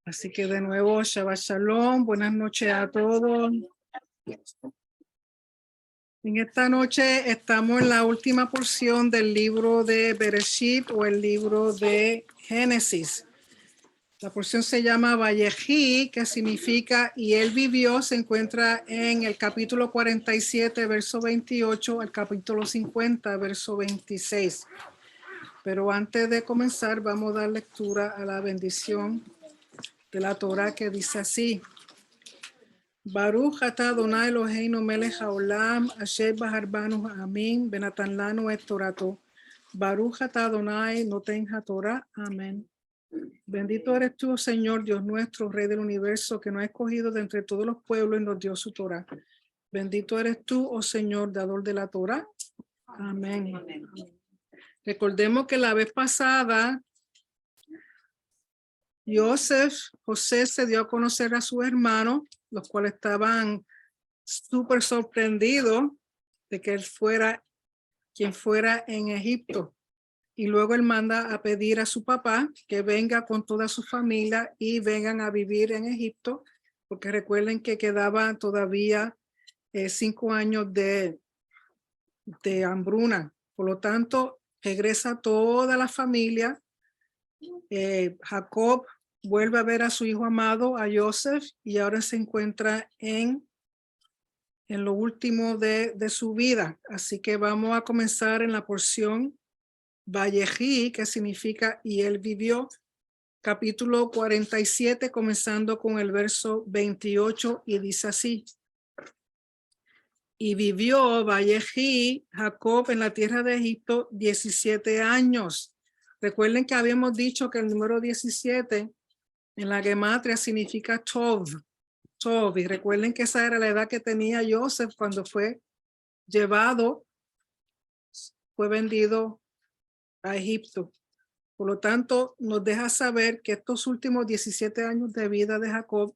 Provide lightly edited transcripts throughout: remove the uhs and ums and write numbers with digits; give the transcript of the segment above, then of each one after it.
Así que de nuevo, Shabbat Shalom, buenas noches a todos. En esta noche estamos en la última porción del libro de Bereshit o el libro de Génesis. La porción se llama Vayehi, que significa y él vivió, se encuentra en el capítulo 47, verso 28, al capítulo 50, verso 26. Pero antes de comenzar, vamos a dar lectura a la bendición de la Torah que dice así: Baruch atah Adonai Eloheinu melech haolam asher bahar banu ha'amim benatan lanu et torato. Baruch atah Adonai noten haTorah. Amén. Bendito eres tú, Señor Dios nuestro, Rey del universo, que nos ha escogido de entre todos los pueblos y nos dio su Torah. Bendito eres tú, oh Señor, dador de la Torah. Amén. Amén. Recordemos que la vez pasada José se dio a conocer a sus hermanos, los cuales estaban súper sorprendidos de que él fuera quien fuera en Egipto. Y luego él manda a pedir a su papá que venga con toda su familia y vengan a vivir en Egipto, porque recuerden que quedaban todavía 5 años de hambruna. Por lo tanto, regresa toda la familia. Jacob vuelve a ver a su hijo amado, a Joseph, y ahora se encuentra en lo último de su vida. Así que vamos a comenzar en la porción Vayehi, que significa y él vivió, capítulo 47, comenzando con el verso 28, y dice así: y vivió Vayehi Jacob en la tierra de Egipto 17 años. Recuerden que habíamos dicho que el número 17 en la gematria significa Tov. Y recuerden que esa era la edad que tenía Joseph cuando fue vendido a Egipto. Por lo tanto, nos deja saber que estos últimos 17 años de vida de Jacob,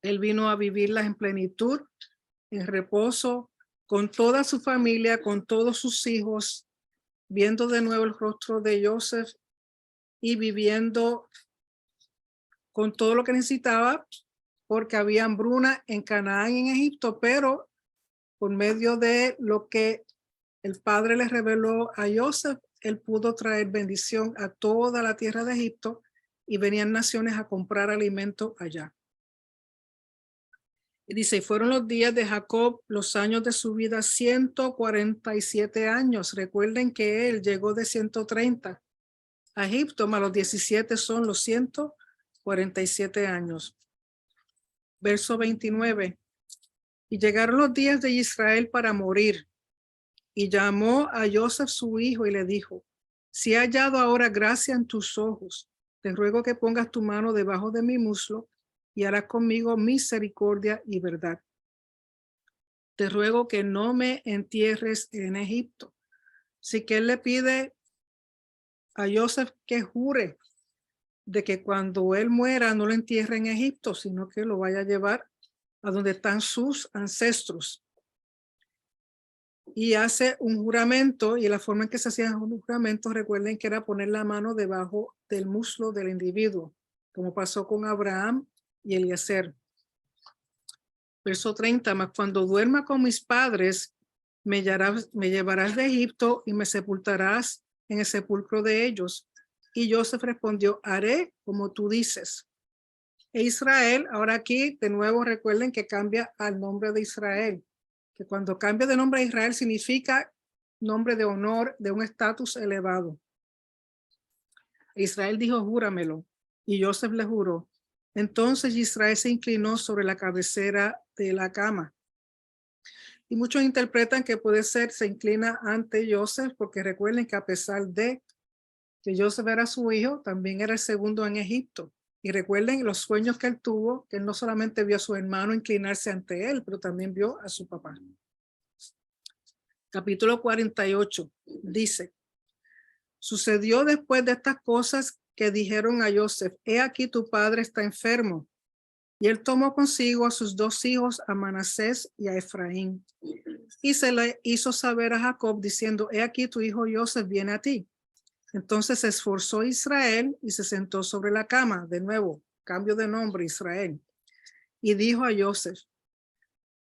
él vino a vivirlas en plenitud, en reposo, con toda su familia, con todos sus hijos, viendo de nuevo el rostro de Joseph y viviendo con todo lo que necesitaba, porque había hambruna en Canaán y en Egipto, pero por medio de lo que el Padre le reveló a Joseph, él pudo traer bendición a toda la tierra de Egipto y venían naciones a comprar alimento allá. Y dice, y fueron los días de Jacob, los años de su vida, 147 años. Recuerden que él llegó de 130 a Egipto, más los 17 son los 147 años. Verso 29. Y llegaron los días de Israel para morir. Y llamó a Joseph su hijo y le dijo: si he hallado ahora gracia en tus ojos, te ruego que pongas tu mano debajo de mi muslo y harás conmigo misericordia y verdad. Te ruego que no me entierres en Egipto. Así que él le pide a Joseph que jure de que cuando él muera no lo entierre en Egipto, sino que lo vaya a llevar a donde están sus ancestros. Y hace un juramento, y la forma en que se hacían un juramento, recuerden que era poner la mano debajo del muslo del individuo, como pasó con Abraham y Eliezer. Verso 30, mas cuando duerma con mis padres, me llevarás de Egipto y me sepultarás en el sepulcro de ellos. Y Joseph respondió: haré como tú dices. E Israel, ahora aquí de nuevo recuerden que cambia al nombre de Israel, que cuando cambia de nombre a Israel significa nombre de honor, de un estatus elevado. Israel dijo: júramelo. Y Joseph le juró. Entonces Israel se inclinó sobre la cabecera de la cama. Y muchos interpretan que puede ser se inclina ante Joseph, porque recuerden que a pesar de que Joseph era su hijo, también era el segundo en Egipto. Y recuerden los sueños que él tuvo, que él no solamente vio a su hermano inclinarse ante él, pero también vio a su papá. Capítulo 48 dice: sucedió después de estas cosas que dijeron a Joseph: he aquí tu padre está enfermo. Y él tomó consigo a sus 2 hijos, a Manasés y a Efraín. Y se le hizo saber a Jacob diciendo: he aquí tu hijo Joseph viene a ti. Entonces se esforzó Israel y se sentó sobre la cama. De nuevo, cambio de nombre, Israel. Y dijo a Joseph,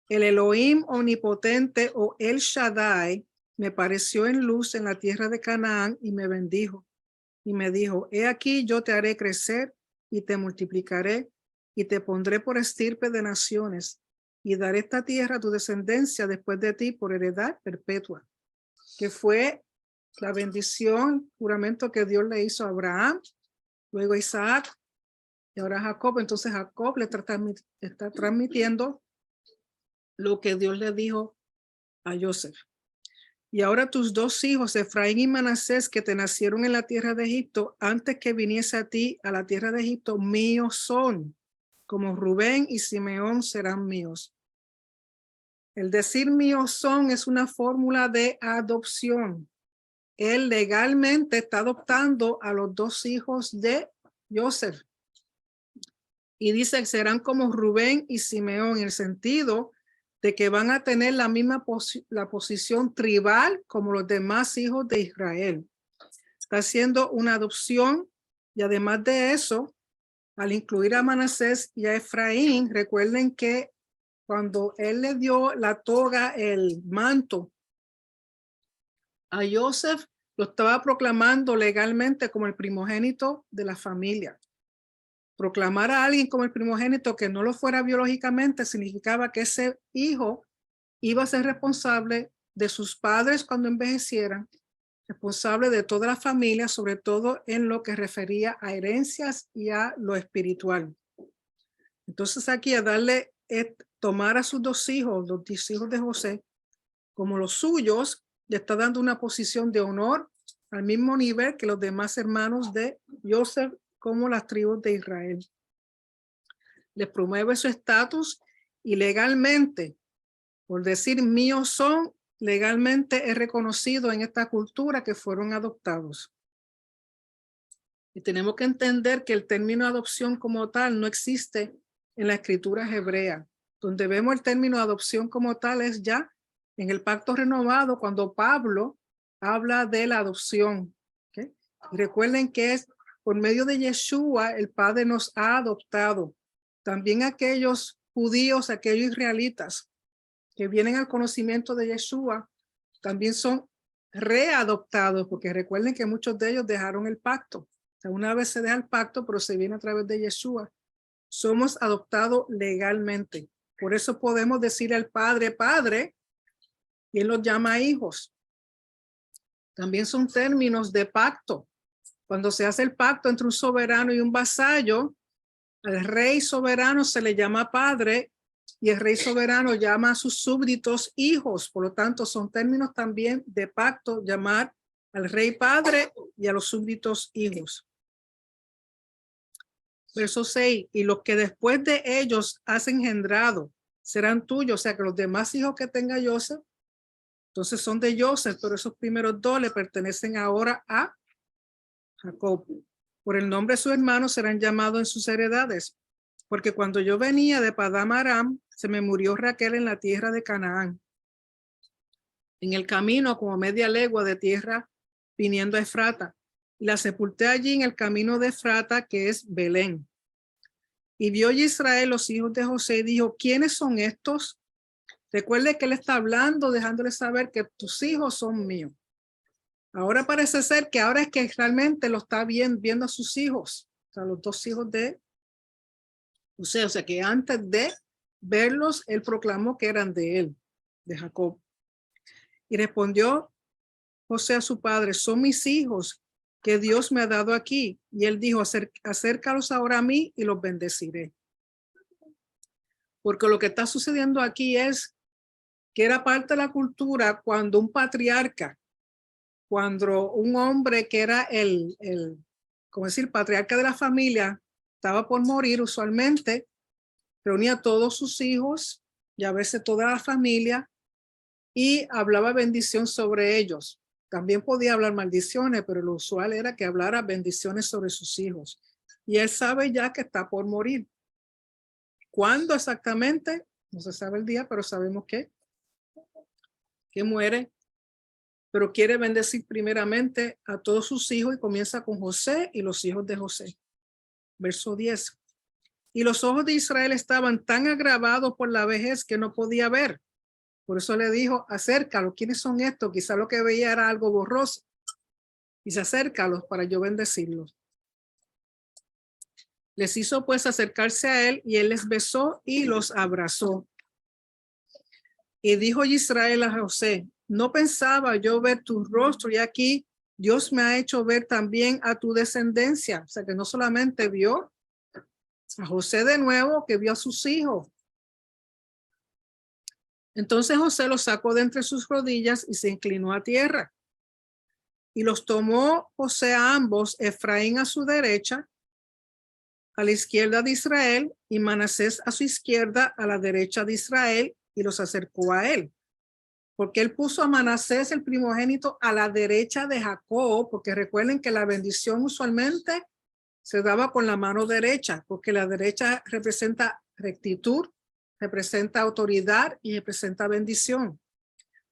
el Elohim omnipotente o El Shaddai me pareció en luz en la tierra de Canaán y me bendijo. Y me dijo, he aquí yo te haré crecer y te multiplicaré y te pondré por estirpe de naciones y daré esta tierra a tu descendencia después de ti por heredad perpetua. Que fue la bendición, juramento que Dios le hizo a Abraham, luego a Isaac y ahora a Jacob. Entonces Jacob le está transmitiendo lo que Dios le dijo a Joseph. Y ahora tus dos hijos, Efraín y Manasés, que te nacieron en la tierra de Egipto, antes que viniese a ti a la tierra de Egipto, míos son, como Rubén y Simeón serán míos. El decir míos son es una fórmula de adopción. Él legalmente está adoptando a los dos hijos de Joseph. Y dice que serán como Rubén y Simeón en el sentido de que van a tener la misma la posición tribal como los demás hijos de Israel. Está haciendo una adopción y además de eso, al incluir a Manasés y a Efraín, recuerden que cuando él le dio la toga, el manto a Joseph, lo estaba proclamando legalmente como el primogénito de la familia. Proclamar a alguien como el primogénito que no lo fuera biológicamente significaba que ese hijo iba a ser responsable de sus padres cuando envejecieran, responsable de toda la familia, sobre todo en lo que refería a herencias y a lo espiritual. Entonces aquí a darle, tomar a sus dos hijos, los 10 hijos de José, como los suyos, le está dando una posición de honor al mismo nivel que los demás hermanos de Joseph, como las tribus de Israel. Les promueve su estatus y legalmente, por decir míos son, legalmente es reconocido en esta cultura que fueron adoptados. Y tenemos que entender que el término adopción como tal no existe en la escritura hebrea. Donde vemos el término adopción como tal es ya en el pacto renovado cuando Pablo habla de la adopción. ¿Okay? Y recuerden que es por medio de Yeshua el Padre nos ha adoptado. También aquellos judíos, aquellos israelitas que vienen al conocimiento de Yeshua, también son readoptados, porque recuerden que muchos de ellos dejaron el pacto. O sea, una vez se deja el pacto, pero se viene a través de Yeshua. Somos adoptados legalmente. Por eso podemos decir al Padre, Padre, y Él los llama hijos. También son términos de pacto. Cuando se hace el pacto entre un soberano y un vasallo, al rey soberano se le llama padre y el rey soberano llama a sus súbditos hijos. Por lo tanto, son términos también de pacto, llamar al rey padre y a los súbditos hijos. Verso 6, y los que después de ellos has engendrado serán tuyos, o sea que los demás hijos que tenga Joseph, entonces son de Joseph, pero esos primeros dos le pertenecen ahora a Jacob. Por el nombre de su hermano serán llamados en sus heredades, porque cuando yo venía de Padam Aram, se me murió Raquel en la tierra de Canaán, en el camino como media legua de tierra viniendo a Efrata, y la sepulté allí en el camino de Efrata, que es Belén. Y vio Israel los hijos de José y dijo, ¿quiénes son estos? Recuerde que él está hablando, dejándole saber que tus hijos son míos. Ahora parece ser que ahora es que realmente lo está viendo a sus hijos, o sea, los dos hijos de José. O sea que antes de verlos, él proclamó que eran de él, de Jacob. Y respondió José a su padre, son mis hijos que Dios me ha dado aquí. Y él dijo, acércalos ahora a mí y los bendeciré. Porque lo que está sucediendo aquí es que era parte de la cultura cuando un patriarca, cuando un hombre que era como decir, patriarca de la familia, estaba por morir, usualmente reunía a todos sus hijos y a veces toda la familia y hablaba bendición sobre ellos. También podía hablar maldiciones, pero lo usual era que hablara bendiciones sobre sus hijos. Y él sabe ya que está por morir. ¿Cuándo exactamente? No se sabe el día, pero sabemos que muere pero quiere bendecir primeramente a todos sus hijos y comienza con José y los hijos de José. Verso 10. Y los ojos de Israel estaban tan agravados por la vejez que no podía ver. Por eso le dijo, acércalo. ¿Quiénes son estos? Quizá lo que veía era algo borroso. Dice, acércalos para yo bendecirlos. Les hizo pues acercarse a él y él les besó y los abrazó. Y dijo Israel a José, no pensaba yo ver tu rostro y aquí Dios me ha hecho ver también a tu descendencia. O sea que no solamente vio a José de nuevo, que vio a sus hijos. Entonces José los sacó de entre sus rodillas y se inclinó a tierra. Y los tomó José a ambos, Efraín a su derecha, a la izquierda de Israel, y Manasés a su izquierda, a la derecha de Israel, y los acercó a él. Porque él puso a Manasés, el primogénito, a la derecha de Jacob, porque recuerden que la bendición usualmente se daba con la mano derecha, porque la derecha representa rectitud, representa autoridad y representa bendición.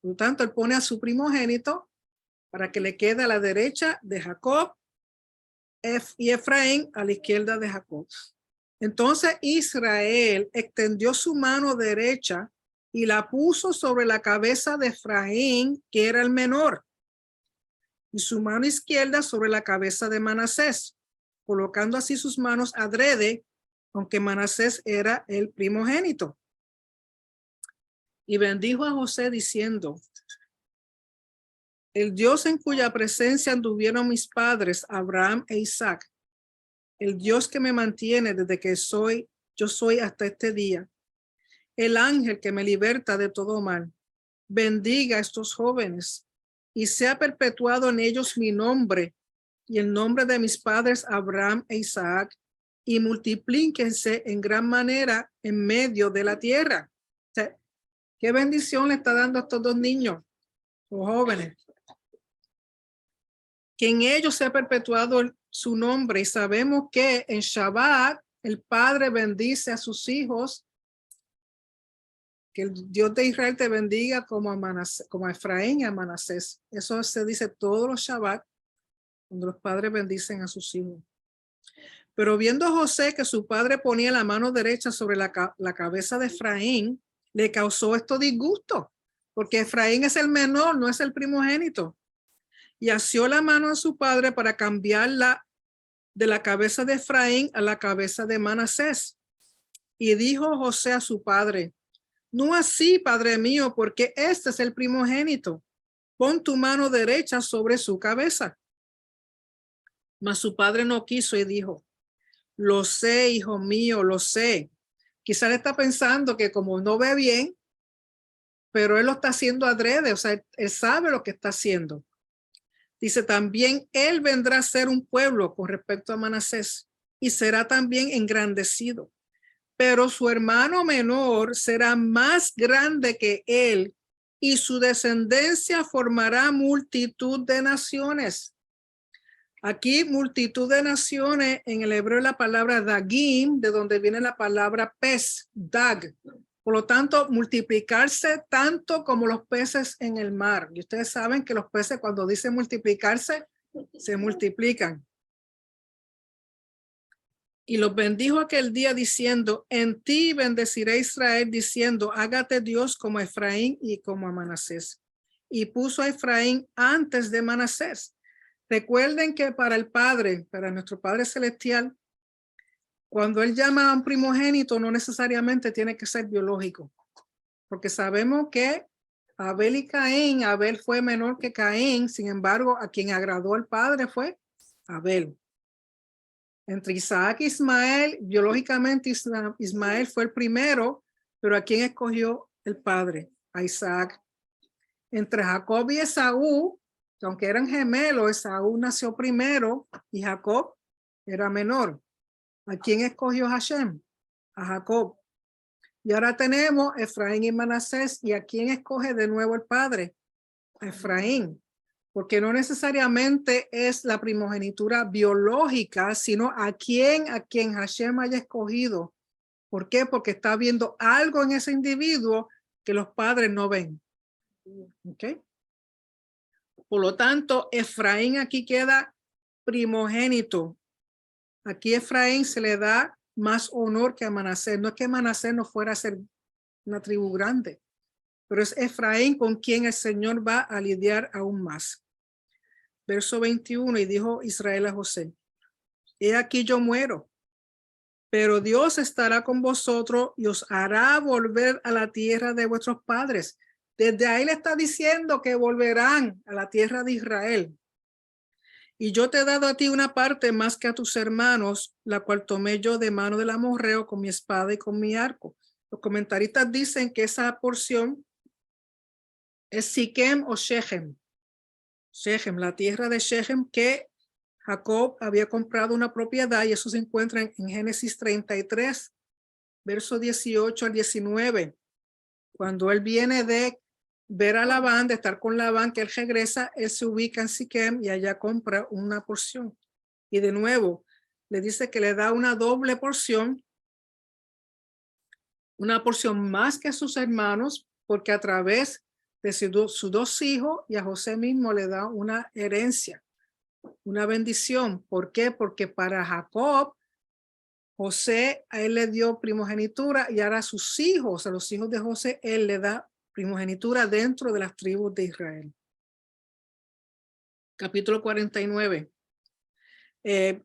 Por lo tanto, él pone a su primogénito para que le quede a la derecha de Jacob y Efraín a la izquierda de Jacob. Entonces Israel extendió su mano derecha y la puso sobre la cabeza de Efraín, que era el menor, y su mano izquierda sobre la cabeza de Manasés, colocando así sus manos adrede, aunque Manasés era el primogénito. Y bendijo a José diciendo, el Dios en cuya presencia anduvieron mis padres, Abraham e Isaac, el Dios que me mantiene desde que yo soy hasta este día, el ángel que me liberta de todo mal, bendiga a estos jóvenes y sea perpetuado en ellos mi nombre y el nombre de mis padres Abraham e Isaac, y multiplíquense en gran manera en medio de la tierra. O sea, ¿qué bendición le está dando a estos dos niños, los jóvenes? Que en ellos se ha perpetuado su nombre, y sabemos que en Shabbat el Padre bendice a sus hijos. Que el Dios de Israel te bendiga como a Efraín y a Manasés. Eso se dice todos los Shabbat cuando los padres bendicen a sus hijos. Pero viendo a José que su padre ponía la mano derecha sobre la cabeza de Efraín, le causó esto disgusto, porque Efraín es el menor, no es el primogénito. Y asió la mano a su padre para cambiarla de la cabeza de Efraín a la cabeza de Manasés. Y dijo José a su padre, no así, padre mío, porque este es el primogénito. Pon tu mano derecha sobre su cabeza. Mas su padre no quiso y dijo, lo sé, hijo mío, lo sé. Quizá le está pensando que como no ve bien, pero él lo está haciendo adrede, o sea, él sabe lo que está haciendo. Dice, también él vendrá a ser un pueblo con respecto a Manasés y será también engrandecido. Pero su hermano menor será más grande que él y su descendencia formará multitud de naciones. Aquí multitud de naciones, en el hebreo la palabra dagim, de donde viene la palabra pez, dag. Por lo tanto, multiplicarse tanto como los peces en el mar. Y ustedes saben que los peces cuando dicen multiplicarse, se multiplican. Y los bendijo aquel día diciendo, en ti bendeciré Israel, diciendo, hágate Dios como a Efraín y como a Manasés. Y puso a Efraín antes de Manasés. Recuerden que para el Padre, para nuestro Padre Celestial, cuando Él llama a un primogénito, no necesariamente tiene que ser biológico. Porque sabemos que Abel y Caín, Abel fue menor que Caín, sin embargo, a quien agradó al Padre fue Abel. Entre Isaac e Ismael, biológicamente Ismael fue el primero, pero ¿a quién escogió el padre? A Isaac. Entre Jacob y Esaú, aunque eran gemelos, Esaú nació primero y Jacob era menor. ¿A quién escogió Hashem? A Jacob. Y ahora tenemos Efraín y Manasés. ¿Y a quién escoge de nuevo el padre? A Efraín. Porque no necesariamente es la primogenitura biológica, sino a quien Hashem haya escogido. ¿Por qué? Porque está viendo algo en ese individuo que los padres no ven. ¿Ok? Por lo tanto, Efraín aquí queda primogénito. Aquí a Efraín se le da más honor que a Manasés. No es que Manasés no fuera a ser una tribu grande, pero es Efraín con quien el Señor va a lidiar aún más. Verso 21, y dijo Israel a José: he aquí yo muero, pero Dios estará con vosotros y os hará volver a la tierra de vuestros padres. Desde ahí le está diciendo que volverán a la tierra de Israel. Y yo te he dado a ti una parte más que a tus hermanos, la cual tomé yo de mano del amorreo con mi espada y con mi arco. Los comentaristas dicen que esa porción es Siquem o Shechem. Shechem, la tierra de Shechem, que Jacob había comprado una propiedad, y eso se encuentra en Génesis 33, verso 18 al 19. Cuando él viene de ver a Labán, de estar con Labán, que él regresa, él se ubica en Siquem y allá compra una porción. Y de nuevo, le dice que le da una doble porción, una porción más que a sus hermanos, porque a través de sus dos hijos y a José mismo le da una herencia, una bendición. ¿Por qué? Porque para Jacob, José a él le dio primogenitura, y ahora a sus hijos, a los hijos de José, él le da primogenitura dentro de las tribus de Israel. Capítulo 49. Es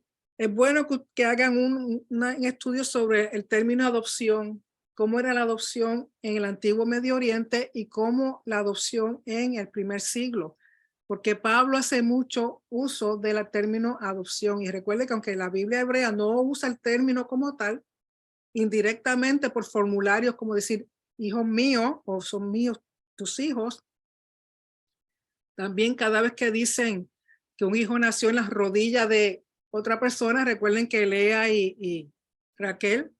bueno que hagan un estudio sobre el término adopción, cómo era la adopción en el antiguo Medio Oriente y cómo la adopción en el primer siglo, porque Pablo hace mucho uso del término adopción. Y recuerde que aunque la Biblia hebrea no usa el término como tal, indirectamente por formularios como decir hijos míos o son míos tus hijos, también cada vez que dicen que un hijo nació en las rodillas de otra persona, recuerden que Lea y Raquel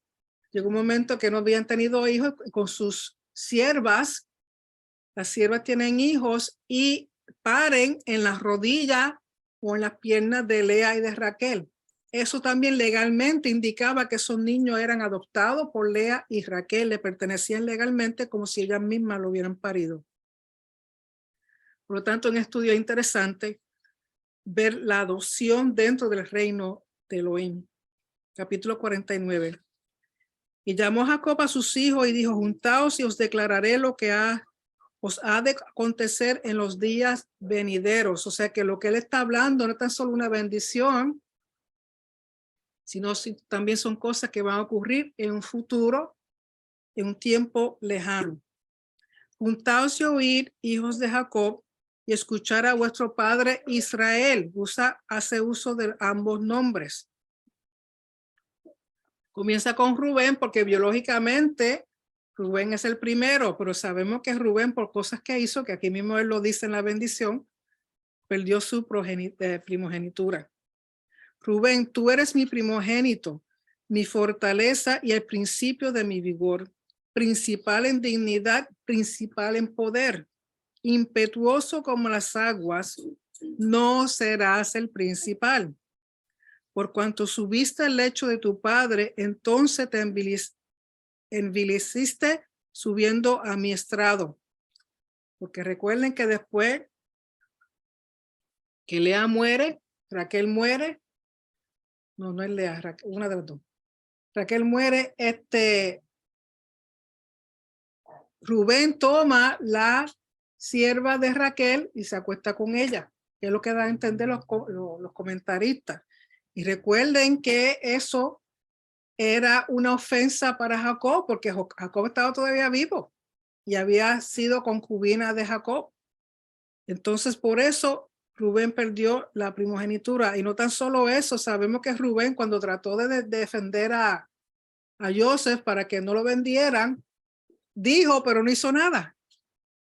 llegó un momento que no habían tenido hijos con sus siervas. Las siervas tienen hijos y paren en las rodillas o en las piernas de Lea y de Raquel. Eso también legalmente indicaba que esos niños eran adoptados por Lea y Raquel, le pertenecían legalmente como si ellas mismas lo hubieran parido. Por lo tanto, un estudio interesante ver la adopción dentro del reino de Elohim. Capítulo 49. Y llamó a Jacob a sus hijos y dijo: juntaos y os declararé lo que os ha de acontecer en los días venideros. O sea que lo que él está hablando no es tan solo una bendición, sino también son cosas que van a ocurrir en un futuro, en un tiempo lejano. Juntaos y oíd, hijos de Jacob, y escuchar a vuestro padre Israel. Hace uso de ambos nombres. Comienza con Rubén porque biológicamente Rubén es el primero, pero sabemos que Rubén, por cosas que hizo, que aquí mismo él lo dice en la bendición, perdió su primogenitura. Rubén, tú eres mi primogénito, mi fortaleza y el principio de mi vigor, principal en dignidad, principal en poder, impetuoso como las aguas, no serás el principal. Por cuanto subiste al lecho de tu padre, entonces te envileciste subiendo a mi estrado. Porque recuerden que después que Lea muere, Raquel muere, no es Lea, Raquel, una de las dos. Raquel muere, Rubén toma la sierva de Raquel y se acuesta con ella, que es lo que da a entender los comentaristas. Y recuerden que eso era una ofensa para Jacob, porque Jacob estaba todavía vivo y había sido concubina de Jacob. Entonces, por eso Rubén perdió la primogenitura. Y no tan solo eso, sabemos que Rubén, cuando trató de defender a Joseph para que no lo vendieran, dijo, pero no hizo nada.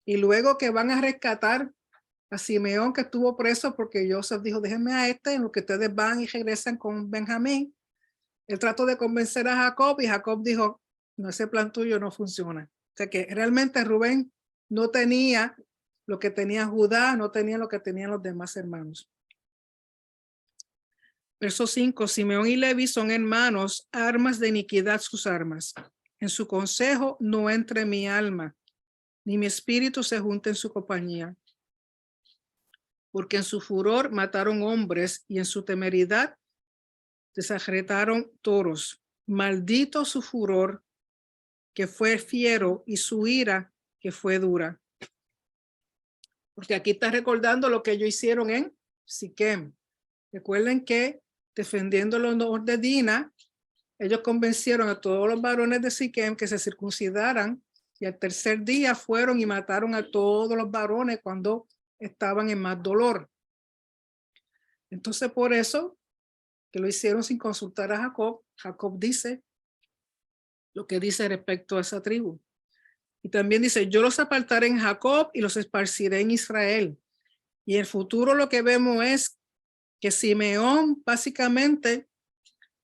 Y luego que van a rescatar a Simeón, que estuvo preso porque Joseph dijo: déjenme a en lo que ustedes van y regresan con Benjamín. Él trató de convencer a Jacob y Jacob dijo: no, ese plan tuyo no funciona. O sea que realmente Rubén no tenía lo que tenía Judá, no tenía lo que tenían los demás hermanos. Verso 5, Simeón y Levi son hermanos, armas de iniquidad sus armas. En su consejo no entre mi alma, ni mi espíritu se junte en su compañía. porque en su furor mataron hombres y en su temeridad desajretaron toros. Maldito su furor, que fue fiero, y su ira, que fue dura. Porque aquí está recordando lo que ellos hicieron en Siquem. Recuerden que defendiendo el honor de Dina, ellos convencieron a todos los varones de Siquem que se circuncidaran, y al tercer día fueron y mataron a todos los varones cuando estaban en más dolor. Entonces, por eso que lo hicieron sin consultar a Jacob, Jacob dice lo que dice respecto a esa tribu. Y también dice, yo los apartaré en Jacob y los esparciré en Israel. Y en el futuro lo que vemos es que Simeón básicamente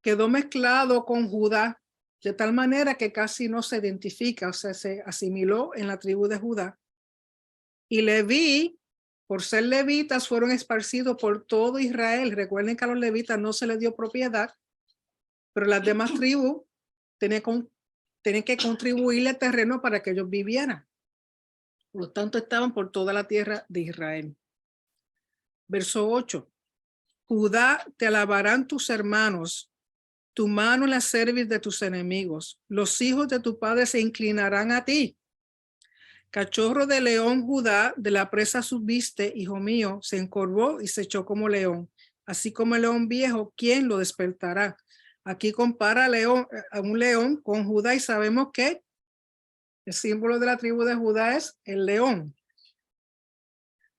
quedó mezclado con Judá, de tal manera que casi no se identifica, o sea, se asimiló en la tribu de Judá. Y Leví, por ser levitas, fueron esparcidos por todo Israel. Recuerden que a los levitas no se les dio propiedad, pero las demás tribus tenían que contribuirle terreno para que ellos vivieran. Por lo tanto, estaban por toda la tierra de Israel. Verso 8. Judá, te alabarán tus hermanos, tu mano en la cerviz de tus enemigos. Los hijos de tu padre se inclinarán a ti. Cachorro de león Judá, de la presa subiste, hijo mío, se encorvó y se echó como león. Así como el león viejo, ¿quién lo despertará? Aquí compara a un león con Judá y sabemos que el símbolo de la tribu de Judá es el león.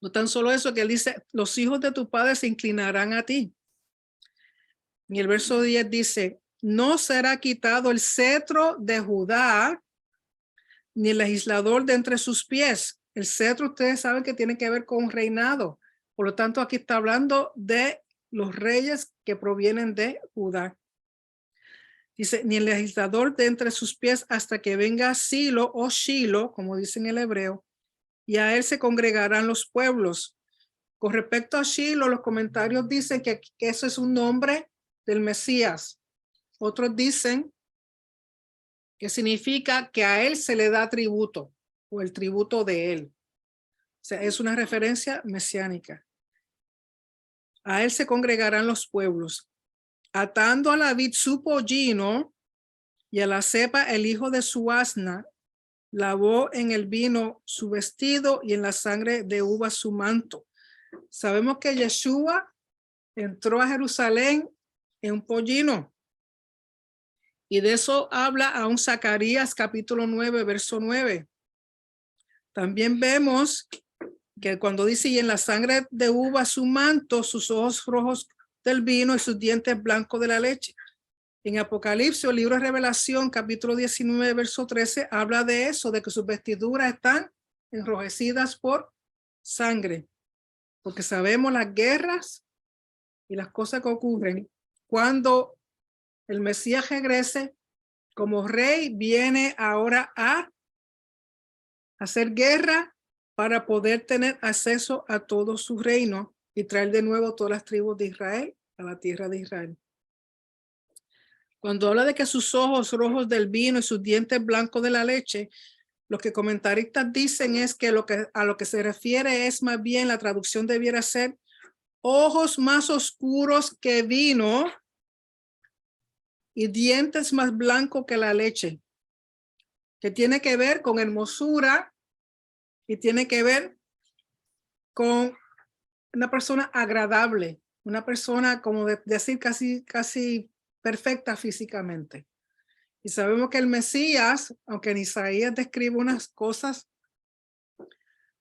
No tan solo eso, que él dice, los hijos de tu padre se inclinarán a ti. En el verso 10 dice, no será quitado el cetro de Judá, ni el legislador de entre sus pies. El cetro, ustedes saben que tiene que ver con reinado. Por lo tanto, aquí está hablando de los reyes que provienen de Judá. Dice, ni el legislador de entre sus pies hasta que venga Silo o Shilo, como dice en el hebreo, y a él se congregarán los pueblos. Con respecto a Shilo, los comentarios dicen que eso es un nombre del Mesías. Otros dicen que significa que a él se le da tributo, o el tributo de él. O sea, es una referencia mesiánica. A él se congregarán los pueblos. Atando a la vid su pollino y a la cepa el hijo de su asna, lavó en el vino su vestido y en la sangre de uva su manto. Sabemos que Yeshua entró a Jerusalén en un pollino. Y de eso habla aún Zacarías capítulo 9, verso 9. También vemos que cuando dice, y en la sangre de uva su manto, sus ojos rojos del vino y sus dientes blancos de la leche. En Apocalipsis, el libro de Revelación, capítulo 19, verso 13, habla de eso, de que sus vestiduras están enrojecidas por sangre. Porque sabemos las guerras y las cosas que ocurren cuando el Mesías regrese como rey, viene ahora a hacer guerra para poder tener acceso a todo su reino y traer de nuevo todas las tribus de Israel a la tierra de Israel. Cuando habla de que sus ojos rojos del vino y sus dientes blancos de la leche, lo que comentaristas dicen es que a lo que se refiere es más bien, la traducción debiera ser ojos más oscuros que vino y dientes más blancos que la leche, que tiene que ver con hermosura y tiene que ver con una persona agradable, una persona, como decir, casi perfecta físicamente. Y sabemos que el Mesías, aunque en Isaías describe unas cosas,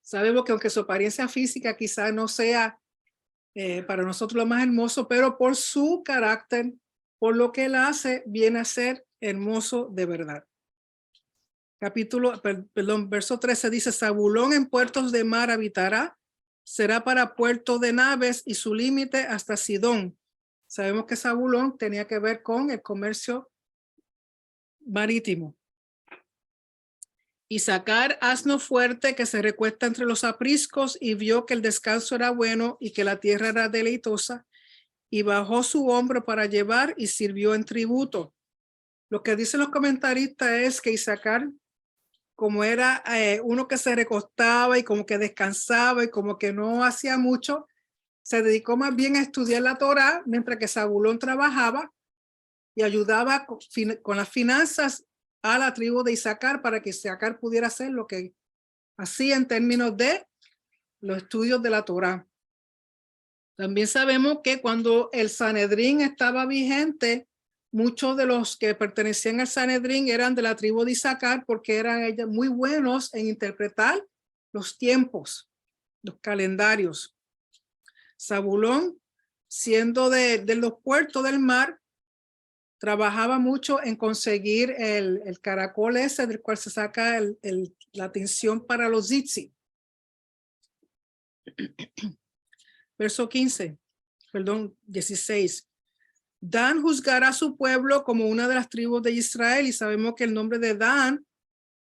sabemos que aunque su apariencia física quizá no sea para nosotros lo más hermoso, pero por su carácter, por lo que él hace, viene a ser hermoso de verdad. Verso 13 dice, Zabulón en puertos de mar habitará, será para puerto de naves y su límite hasta Sidón. Sabemos que Zabulón tenía que ver con el comercio marítimo. Y sacar asno fuerte que se recuesta entre los apriscos y vio que el descanso era bueno y que la tierra era deleitosa y bajó su hombro para llevar y sirvió en tributo. Lo que dicen los comentaristas es que Isaacar, como era uno que se recostaba y como que descansaba y como que no hacía mucho, se dedicó más bien a estudiar la Torá, mientras que Zabulón trabajaba y ayudaba con las finanzas a la tribu de Isaacar para que Isaacar pudiera hacer lo que hacía en términos de los estudios de la Torá. También sabemos que cuando el Sanedrín estaba vigente, muchos de los que pertenecían al Sanedrín eran de la tribu de Isaacar porque eran ellos muy buenos en interpretar los tiempos, los calendarios. Zabulón, siendo de los puertos del mar, trabajaba mucho en conseguir el caracol ese del cual se saca la tinción para los tzitzit. Verso 16. Dan juzgará a su pueblo como una de las tribus de Israel, y sabemos que el nombre de Dan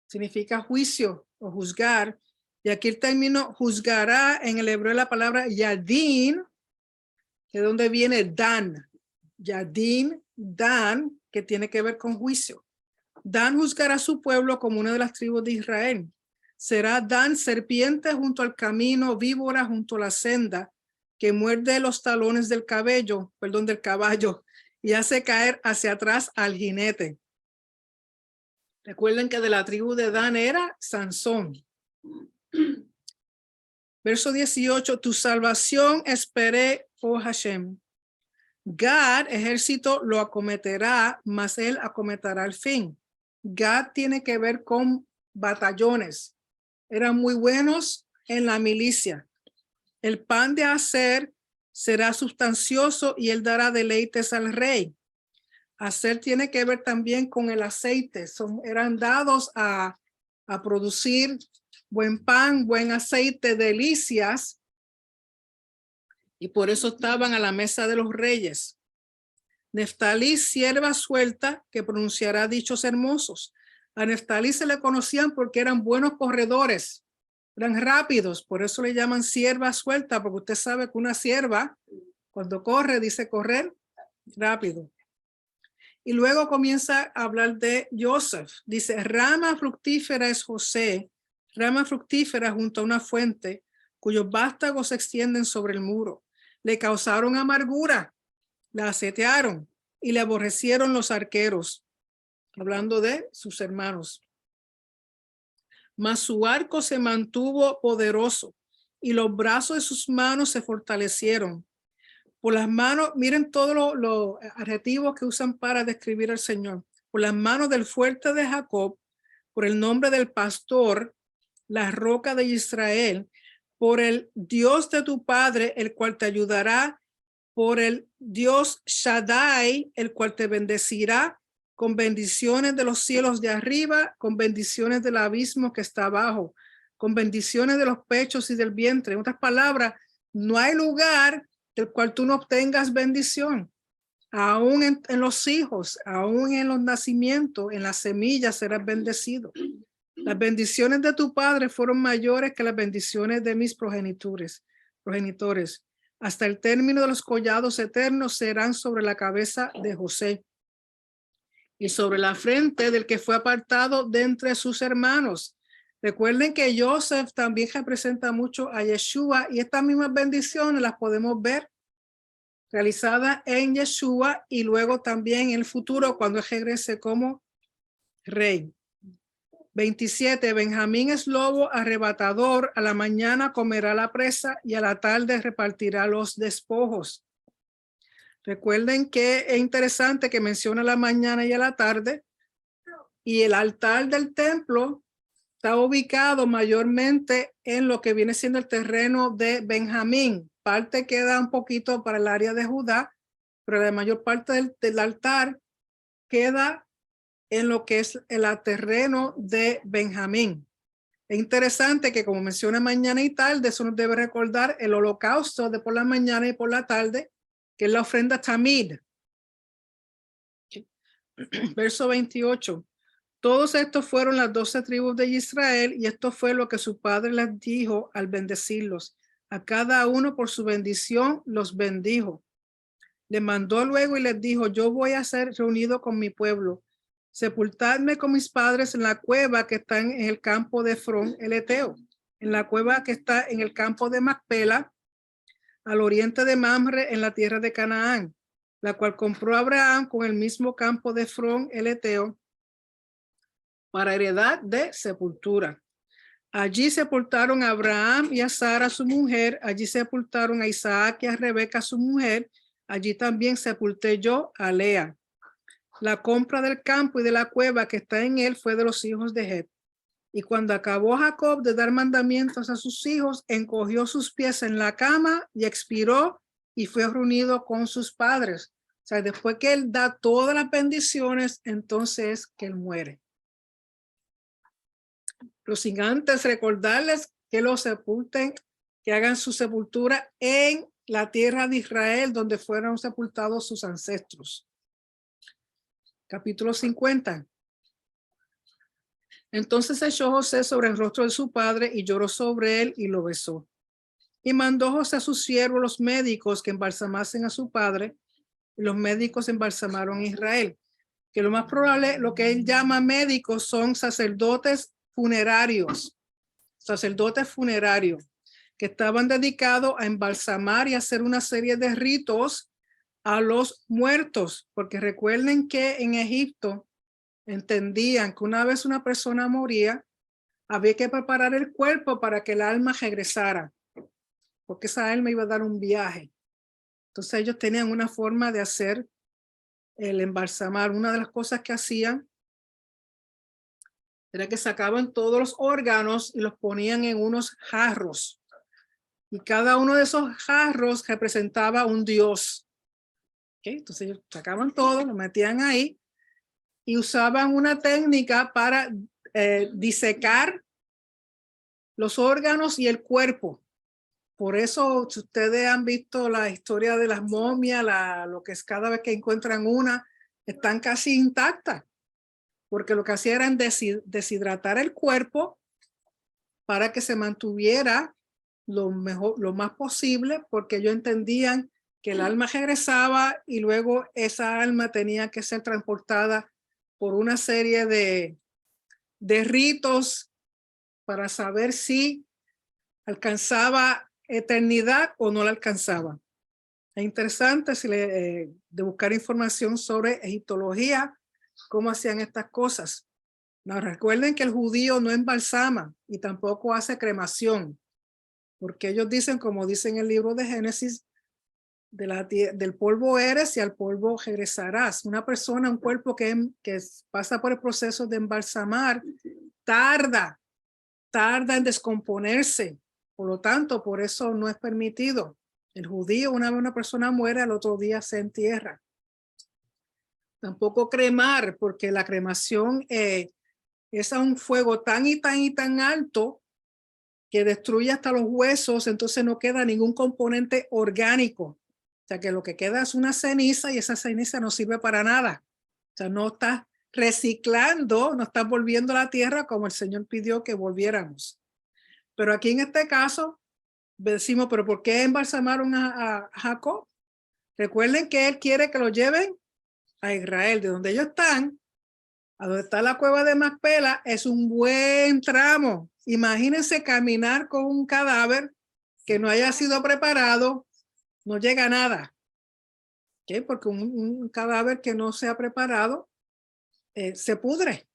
significa juicio o juzgar. Y aquí el término juzgará en el hebreo la palabra yadin, de donde viene Dan. Yadin, Dan, que tiene que ver con juicio. Dan juzgará a su pueblo como una de las tribus de Israel. Será Dan serpiente junto al camino, víbora junto a la senda, que muerde los talones del caballo y hace caer hacia atrás al jinete. Recuerden que de la tribu de Dan era Sansón. Verso 18, tu salvación esperé, oh Hashem. Gad, ejército, lo acometerá, mas él acometerá al fin. Gad tiene que ver con batallones. Eran muy buenos en la milicia. El pan de Aser será sustancioso y él dará deleites al rey. Aser tiene que ver también con el aceite. Eran dados a producir buen pan, buen aceite, delicias. Y por eso estaban a la mesa de los reyes. Neftalí, sierva suelta, que pronunciará dichos hermosos. A Neftalí se le conocían porque eran buenos corredores. Eran rápidos, por eso le llaman sierva suelta, porque usted sabe que una sierva, cuando corre, dice correr rápido. Y luego comienza a hablar de Joseph. Dice, rama fructífera es José, rama fructífera junto a una fuente, cuyos vástagos se extienden sobre el muro. Le causaron amargura, la asetearon y le aborrecieron los arqueros, hablando de sus hermanos. Mas su arco se mantuvo poderoso y los brazos de sus manos se fortalecieron. Por las manos, miren todos los adjetivos que usan para describir al Señor. Por las manos del fuerte de Jacob, por el nombre del pastor, la roca de Israel, por el Dios de tu padre, el cual te ayudará, por el Dios Shaddai, el cual te bendecirá, con bendiciones de los cielos de arriba, con bendiciones del abismo que está abajo, con bendiciones de los pechos y del vientre. En otras palabras, no hay lugar del cual tú no obtengas bendición. Aún en los hijos, aún en los nacimientos, en las semillas serás bendecido. Las bendiciones de tu padre fueron mayores que las bendiciones de mis progenitores. Hasta el término de los collados eternos serán sobre la cabeza de José y sobre la frente del que fue apartado de entre sus hermanos. Recuerden que Joseph también representa mucho a Yeshua, y estas mismas bendiciones las podemos ver realizadas en Yeshua y luego también en el futuro cuando él regrese como rey. 27. Benjamín es lobo arrebatador, a la mañana comerá la presa y a la tarde repartirá los despojos. Recuerden que es interesante que menciona la mañana y a la tarde, y el altar del templo está ubicado mayormente en lo que viene siendo el terreno de Benjamín. Parte queda un poquito para el área de Judá, pero la mayor parte del altar queda en lo que es el terreno de Benjamín. Es interesante que, como menciona mañana y tarde, eso nos debe recordar el holocausto de por la mañana y por la tarde, que es la ofrenda tamid. Verso 28. Todos estos fueron las 12 tribus de Israel, y esto fue lo que su padre les dijo al bendecirlos. A cada uno por su bendición los bendijo. Le mandó luego y les dijo, yo voy a ser reunido con mi pueblo. Sepultadme con mis padres en la cueva que está en el campo de Efrón el Eteo, en la cueva que está en el campo de Macpela, al oriente de Mamre en la tierra de Canaán, la cual compró Abraham con el mismo campo de Efrón el Eteo para heredad de sepultura. Allí sepultaron a Abraham y a Sara su mujer, allí sepultaron a Isaac y a Rebeca su mujer, allí también sepulté yo a Lea. La compra del campo y de la cueva que está en él fue de los hijos de Het. Y cuando acabó Jacob de dar mandamientos a sus hijos, encogió sus pies en la cama y expiró y fue reunido con sus padres. O sea, después que él da todas las bendiciones, entonces es que él muere. Pero sin antes recordarles que los sepulten, que hagan su sepultura en la tierra de Israel, donde fueron sepultados sus ancestros. Capítulo 50. Entonces echó José sobre el rostro de su padre y lloró sobre él y lo besó. Y mandó José a sus siervos, los médicos, que embalsamasen a su padre, y los médicos embalsamaron a Israel. Que lo más probable, lo que él llama médicos son sacerdotes funerarios, que estaban dedicados a embalsamar y hacer una serie de ritos a los muertos, porque recuerden que en Egipto entendían que una vez una persona moría, había que preparar el cuerpo para que el alma regresara, porque esa alma iba a dar un viaje. Entonces ellos tenían una forma de hacer el embalsamar. Una de las cosas que hacían era que sacaban todos los órganos y los ponían en unos jarros. Y cada uno de esos jarros representaba un dios. ¿Okay? Entonces ellos sacaban todo, lo metían ahí y usaban una técnica para disecar los órganos y el cuerpo. Por eso, si ustedes han visto la historia de las momias, lo que es cada vez que encuentran una, están casi intactas, porque lo que hacían era deshidratar el cuerpo para que se mantuviera lo más posible, porque ellos entendían que el alma regresaba y luego esa alma tenía que ser transportada por una serie de ritos para saber si alcanzaba eternidad o no la alcanzaba. Es interesante de buscar información sobre egiptología, cómo hacían estas cosas. No, recuerden que el judío no embalsama y tampoco hace cremación, porque ellos dicen, como dice en el libro de Génesis, del polvo eres y al polvo regresarás. Una persona, un cuerpo que pasa por el proceso de embalsamar, tarda en descomponerse. Por lo tanto, por eso no es permitido. El judío, una vez una persona muere, al otro día se entierra. Tampoco cremar, porque la cremación es a un fuego tan alto que destruye hasta los huesos, entonces no queda ningún componente orgánico. O sea que lo que queda es una ceniza y esa ceniza no sirve para nada. O sea, no está reciclando, no está volviendo a la tierra como el Señor pidió que volviéramos. Pero aquí en este caso decimos, pero ¿por qué embalsamaron a Jacob? Recuerden que él quiere que lo lleven a Israel, de donde ellos están, a donde está la cueva de Macpela, es un buen tramo. Imagínense caminar con un cadáver que no haya sido preparado, no llega a nada. ¿Okay? Porque un cadáver que no se ha preparado se pudre.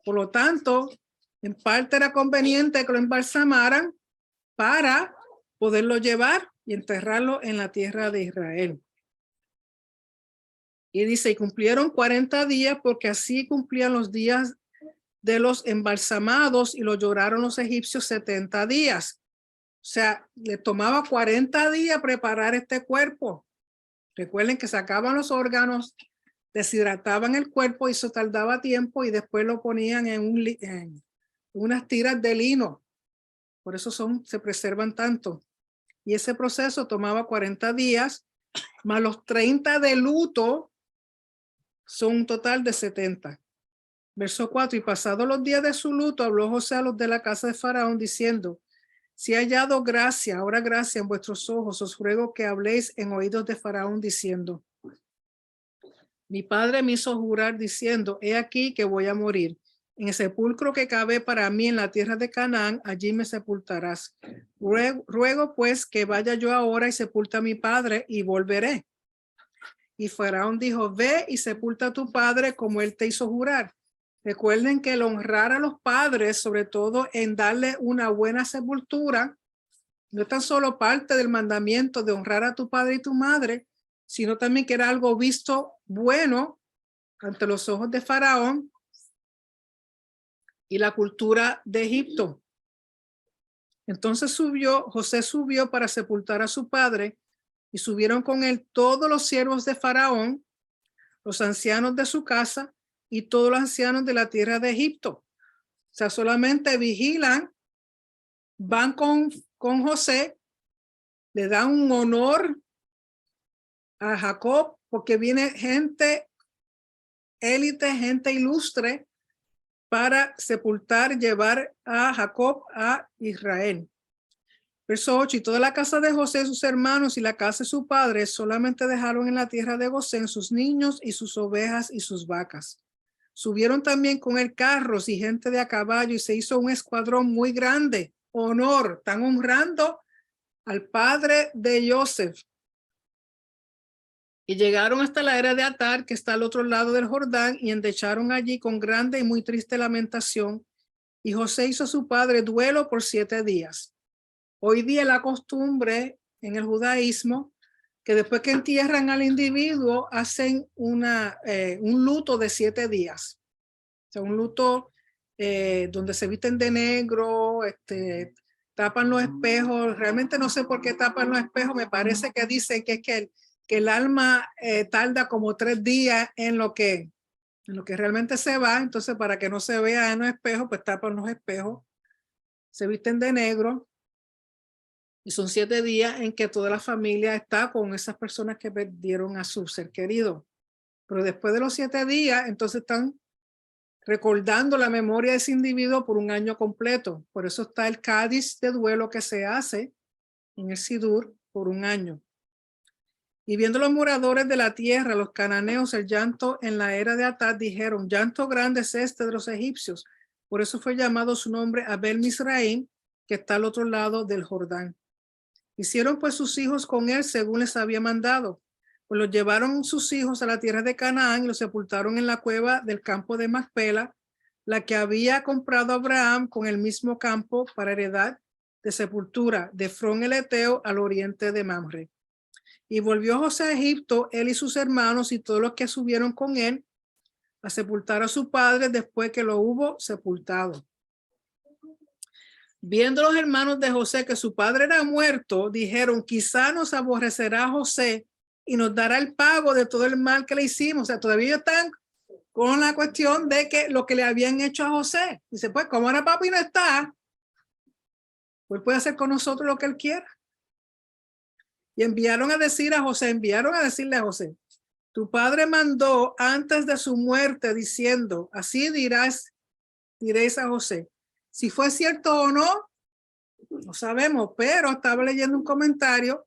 Por lo tanto, en parte era conveniente que lo embalsamaran para poderlo llevar y enterrarlo en la tierra de Israel. Y dice, y cumplieron 40 días porque así cumplían los días de los embalsamados y lo lloraron los egipcios 70 días. O sea, le tomaba 40 días preparar este cuerpo. Recuerden que sacaban los órganos, deshidrataban el cuerpo y eso tardaba tiempo y después lo ponían en unas tiras de lino. Por eso se preservan tanto. Y ese proceso tomaba 40 días, más los 30 de luto, son un total de 70. Verso 4, y pasados los días de su luto, habló José a los de la casa de Faraón diciendo, si he hallado gracia, ahora gracia en vuestros ojos, os ruego que habléis en oídos de Faraón diciendo, mi padre me hizo jurar diciendo, he aquí que voy a morir. En el sepulcro que cabe para mí en la tierra de Canaán, allí me sepultarás. Ruego pues que vaya yo ahora y sepulta a mi padre y volveré. Y Faraón dijo, ve y sepulta a tu padre como él te hizo jurar. Recuerden que el honrar a los padres, sobre todo en darle una buena sepultura, no es tan solo parte del mandamiento de honrar a tu padre y tu madre, sino también que era algo visto bueno ante los ojos de Faraón y la cultura de Egipto. Entonces José subió para sepultar a su padre, y subieron con él todos los siervos de Faraón, los ancianos de su casa y todos los ancianos de la tierra de Egipto. O sea, solamente vigilan, van con José, le dan un honor a Jacob, porque viene gente élite, gente ilustre, para sepultar, llevar a Jacob a Israel. Verso 8, y toda la casa de José, sus hermanos y la casa de su padre, solamente dejaron en la tierra de Gosén sus niños y sus ovejas y sus vacas. Subieron también con él carros y gente de a caballo, y se hizo un escuadrón muy grande. Honor, están honrando al padre de Joseph. Y llegaron hasta la era de Atar, que está al otro lado del Jordán, y endecharon allí con grande y muy triste lamentación. Y José hizo a su padre duelo por 7 días. Hoy día la costumbre en el judaísmo que después que entierran al individuo hacen un luto de 7 días. O sea, un luto donde se visten de negro, tapan los espejos. Realmente no sé por qué tapan los espejos. Me parece que dicen que es que el alma tarda como 3 días en lo que realmente se va. Entonces, para que no se vea en los espejos, pues tapan los espejos. Se visten de negro. Y son 7 días en que toda la familia está con esas personas que perdieron a su ser querido. Pero después de los 7 días, entonces están recordando la memoria de ese individuo por un año completo. Por eso está el cádiz de duelo que se hace en el Sidur por un año. Y viendo los moradores de la tierra, los cananeos, el llanto en la era de Atad, dijeron, llanto grande es este de los egipcios. Por eso fue llamado su nombre Abel Misraim, que está al otro lado del Jordán. Hicieron pues sus hijos con él según les había mandado. Pues los llevaron sus hijos a la tierra de Canaán y los sepultaron en la cueva del campo de Macpela, la que había comprado Abraham con el mismo campo para heredad de sepultura de Efrón el Eteo al oriente de Mamre. Y volvió José a Egipto, él y sus hermanos y todos los que subieron con él a sepultar a su padre después que lo hubo sepultado. Viendo los hermanos de José que su padre era muerto, dijeron, quizá nos aborrecerá José y nos dará el pago de todo el mal que le hicimos. O sea, todavía están con la cuestión de que lo que le habían hecho a José. Dice, pues como ahora papi no está, pues puede hacer con nosotros lo que él quiera. Y enviaron a decirle a José, tu padre mandó antes de su muerte diciendo, así diréis a José. Si fue cierto o no, no sabemos, pero estaba leyendo un comentario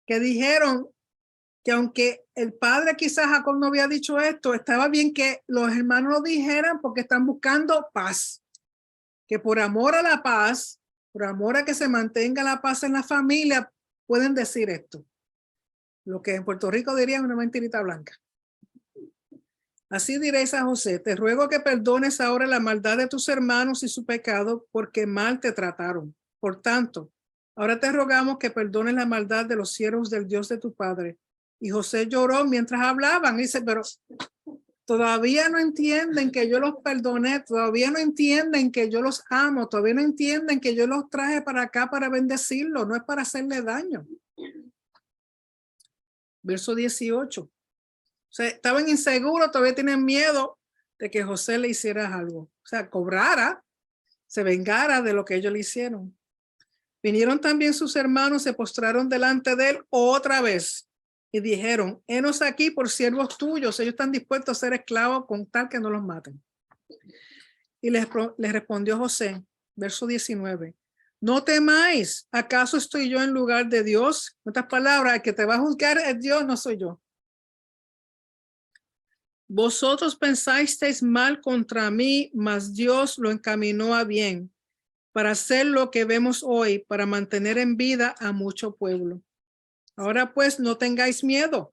que dijeron que aunque el padre quizás Jacob no había dicho esto, estaba bien que los hermanos lo dijeran porque están buscando paz. Que por amor a la paz, por amor a que se mantenga la paz en la familia, pueden decir esto. Lo que en Puerto Rico dirían una mentirita blanca. Así diréis a José, te ruego que perdones ahora la maldad de tus hermanos y su pecado, porque mal te trataron. Por tanto, ahora te rogamos que perdones la maldad de los siervos del Dios de tu padre. Y José lloró mientras hablaban. Y dice, pero todavía no entienden que yo los perdoné, todavía no entienden que yo los amo, todavía no entienden que yo los traje para acá para bendecirlos, no es para hacerle daño. Verso 18. O sea, estaban inseguros, todavía tienen miedo de que José le hiciera algo. O sea, cobrara, se vengara de lo que ellos le hicieron. Vinieron también sus hermanos, se postraron delante de él otra vez y dijeron, henos aquí por siervos tuyos. Ellos están dispuestos a ser esclavos con tal que no los maten. Y les respondió José, verso 19. No temáis, ¿acaso estoy yo en lugar de Dios? En otras palabras, el que te va a juzgar es Dios, no soy yo. Vosotros pensasteis mal contra mí, mas Dios lo encaminó a bien, para hacer lo que vemos hoy, para mantener en vida a mucho pueblo. Ahora pues no tengáis miedo.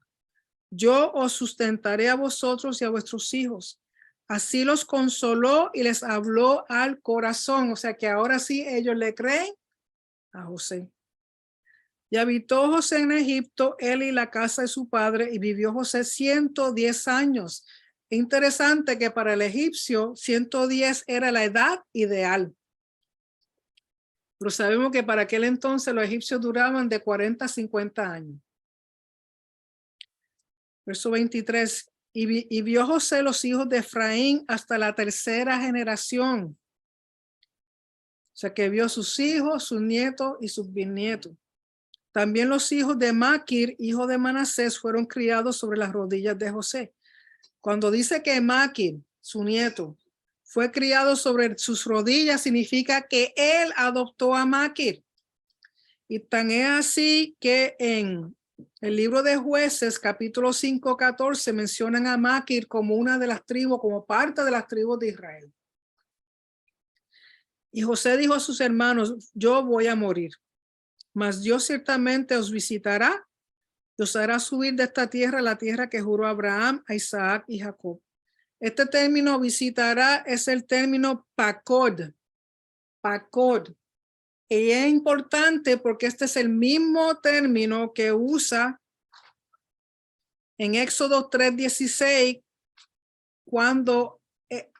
Yo os sustentaré a vosotros y a vuestros hijos. Así los consoló y les habló al corazón. O sea que ahora sí ellos le creen a José. Y habitó José en Egipto, él y la casa de su padre, y vivió José 110 años. Interesante que para el egipcio 110 era la edad ideal. Pero sabemos que para aquel entonces los egipcios duraban de 40 a 50 años. Verso 23. Y vio José los hijos de Efraín hasta la tercera generación. O sea que vio sus hijos, sus nietos y sus bisnietos. También los hijos de Maquir, hijo de Manasés, fueron criados sobre las rodillas de José. Cuando dice que Maquir, su nieto, fue criado sobre sus rodillas, significa que él adoptó a Maquir. Y tan es así que en el libro de Jueces, capítulo 5, 14, mencionan a Maquir como una de las tribus, como parte de las tribus de Israel. Y José dijo a sus hermanos, yo voy a morir, mas Dios ciertamente os visitará y os hará subir de esta tierra a la tierra que juró a Abraham, a Isaac y Jacob. Este término visitará es el término pakod. Pakod. Y es importante porque este es el mismo término que usa en Éxodo 3:16 cuando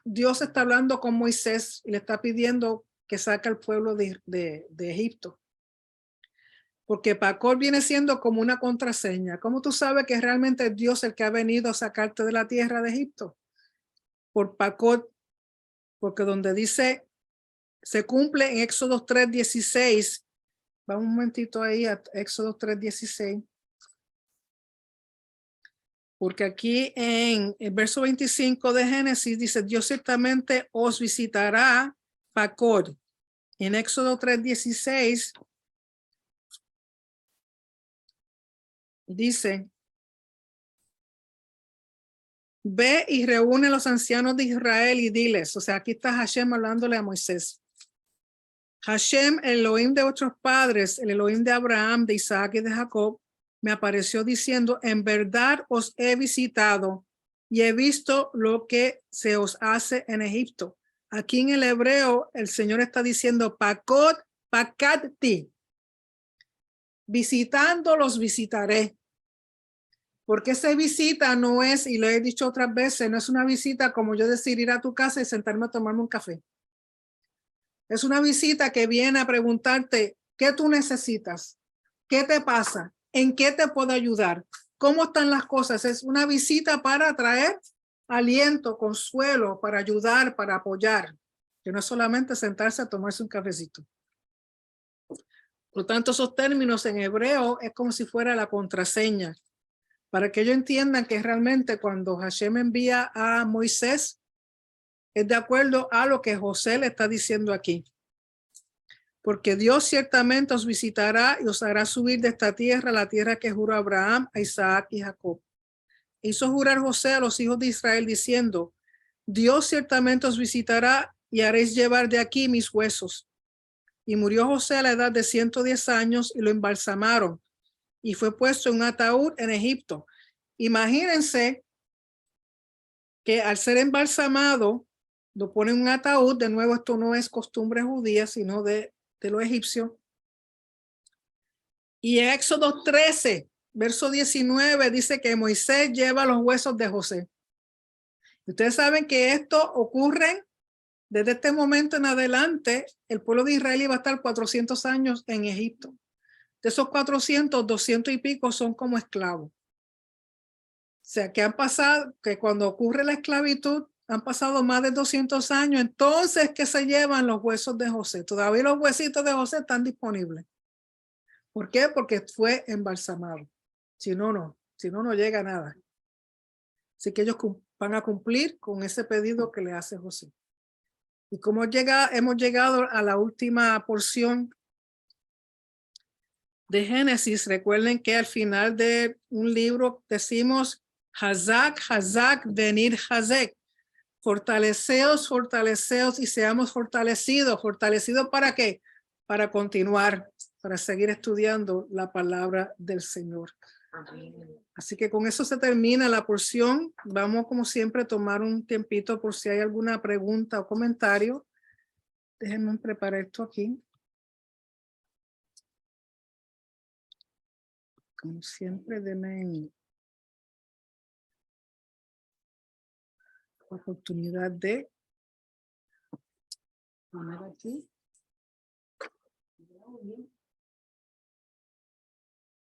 Dios está hablando con Moisés y le está pidiendo que saque al pueblo de Egipto. Porque Pakod viene siendo como una contraseña. ¿Cómo tú sabes que realmente es Dios el que ha venido a sacarte de la tierra de Egipto? Por Pakod, porque donde dice, se cumple en Éxodo 3:16. Vamos un momentito ahí a Éxodo 3:16. Porque aquí en el verso 25 de Génesis dice, Dios ciertamente os visitará, Pakod. En Éxodo 3:16 dice, ve y reúne a los ancianos de Israel y diles, o sea, aquí está Hashem hablándole a Moisés. Hashem, el Elohim de vuestros padres, el Elohim de Abraham, de Isaac y de Jacob, me apareció diciendo, en verdad os he visitado y he visto lo que se os hace en Egipto. Aquí en el hebreo, el Señor está diciendo, pakod, pakadti. Visitando los visitaré. Porque esa visita no es, y lo he dicho otras veces, no es una visita como yo decir ir a tu casa y sentarme a tomarme un café. Es una visita que viene a preguntarte qué tú necesitas, qué te pasa, en qué te puedo ayudar, cómo están las cosas. Es una visita para traer aliento, consuelo, para ayudar, para apoyar, que no es solamente sentarse a tomarse un cafecito. Por lo tanto, esos términos en hebreo es como si fuera la contraseña, para que ellos entiendan que realmente cuando Hashem envía a Moisés, es de acuerdo a lo que José le está diciendo aquí. Porque Dios ciertamente os visitará y os hará subir de esta tierra, la tierra que juró a Abraham, a Isaac y Jacob. Hizo jurar José a los hijos de Israel diciendo, Dios ciertamente os visitará y haréis llevar de aquí mis huesos. Y murió José a la edad de 110 años y lo embalsamaron y fue puesto en un ataúd en Egipto. Imagínense que al ser embalsamado, lo ponen en un ataúd. De nuevo, esto no es costumbre judía, sino de los egipcios. Y en Éxodo 13, verso 19, dice que Moisés lleva los huesos de José. Ustedes saben que esto ocurre desde este momento en adelante. El pueblo de Israel iba a estar 400 años en Egipto. De esos 400, 200 y pico son como esclavos. O sea, que han pasado, que cuando ocurre la esclavitud, han pasado más de 200 años, entonces que se llevan los huesos de José. Todavía los huesitos de José están disponibles. ¿Por qué? Porque fue embalsamado. Si no, no llega nada. Así que ellos van a cumplir con ese pedido que le hace José. Y como hemos llegado a la última porción de Génesis, recuerden que al final de un libro decimos Hazak, Hazak, venid Hazek. Fortaleceos, fortaleceos y seamos fortalecidos. ¿Fortalecidos para qué? Para continuar, para seguir estudiando la palabra del Señor. Así que con eso se termina la porción. Vamos, como siempre, a tomar un tiempito por si hay alguna pregunta o comentario. Déjenme preparar esto aquí. Como siempre, denme la oportunidad de poner aquí.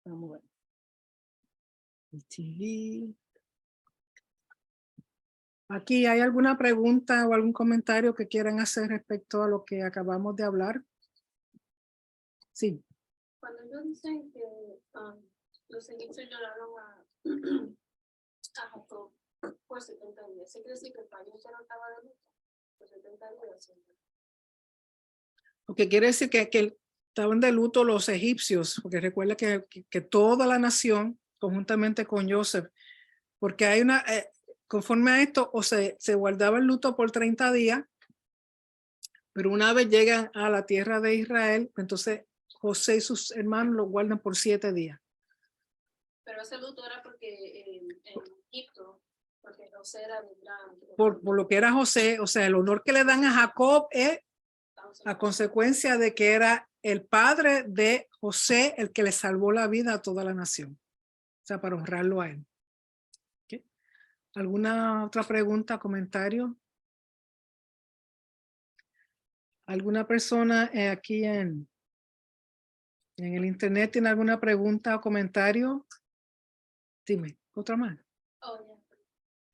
Vamos a ver. El TV. Aquí, ¿hay alguna pregunta o algún comentario que quieran hacer respecto a lo que acabamos de hablar? Sí. Cuando ellos dicen que los egipcios lloraron a Jacob por 70 días, ¿se quiere decir que el país ya no estaba de luto por 70 días? Lo que quiere decir que estaban de luto los egipcios, porque recuerda que toda la nación, conjuntamente con Joseph, porque hay una, conforme a esto, o se guardaba el luto por 30 días, pero una vez llegan a la tierra de Israel, entonces José y sus hermanos lo guardan por 7 días. Pero ese luto era porque en Egipto, porque José era de gran... Por lo que era José, o sea, el honor que le dan a Jacob es a consecuencia de que era el padre de José el que le salvó la vida a toda la nación. O sea, para honrarlo a él. ¿Okay? ¿Alguna otra pregunta, comentario? ¿Alguna persona aquí en el internet tiene alguna pregunta o comentario? Dime, otra más. Oh, yeah.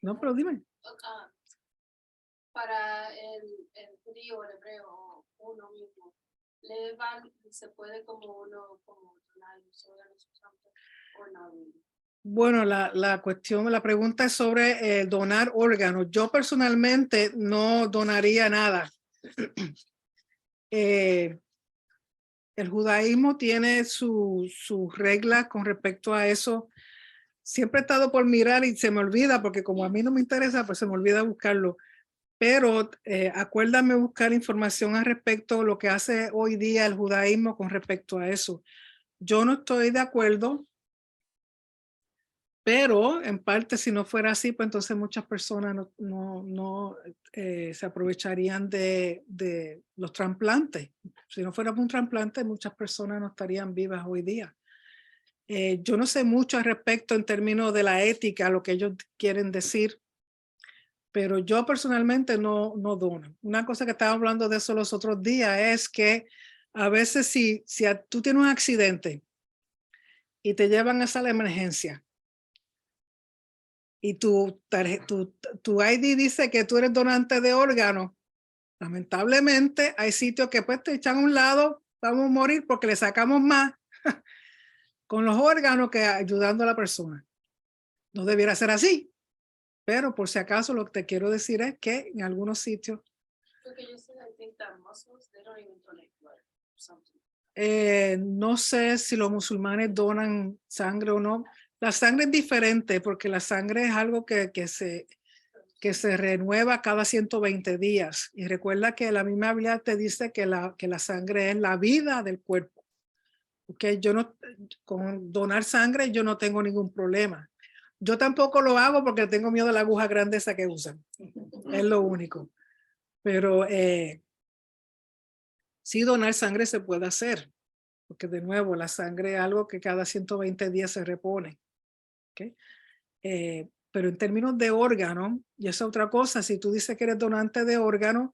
No, pero dime. Para el judío, el hebreo, uno mismo, se puede como uno, como donar los órganos o no. Bueno, la pregunta es sobre donar órganos. Yo personalmente no donaría nada. El judaísmo tiene sus reglas con respecto a eso. Siempre he estado por mirar y se me olvida, porque como a mí no me interesa, pues se me olvida buscarlo. Pero acuérdame buscar información al respecto de lo que hace hoy día el judaísmo con respecto a eso. Yo no estoy de acuerdo, pero en parte si no fuera así, pues entonces muchas personas no se aprovecharían de los trasplantes. Si no fuera por un trasplante, muchas personas no estarían vivas hoy día. Yo no sé mucho al respecto en términos de la ética, lo que ellos quieren decir, pero yo personalmente no dono. Una cosa que estaba hablando de eso los otros días es que a veces si tú tienes un accidente y te llevan a la emergencia y tu ID dice que tú eres donante de órganos, lamentablemente hay sitios que pues te echan a un lado, vamos a morir porque le sacamos más con los órganos que ayudando a la persona. No debiera ser así, pero por si acaso lo que te quiero decir es que en algunos sitios no sé si los musulmanes donan sangre o no. La sangre es diferente porque la sangre es algo que se renueva cada 120 días. Y recuerda que la misma Biblia te dice que la sangre es la vida del cuerpo. Okay, con donar sangre yo no tengo ningún problema. Yo tampoco lo hago porque tengo miedo a la aguja grande esa que usan. Es lo único. Pero sí, donar sangre se puede hacer. Porque de nuevo, la sangre es algo que cada 120 días se repone. ¿Okay? Pero en términos de órgano, y esa es otra cosa, si tú dices que eres donante de órgano,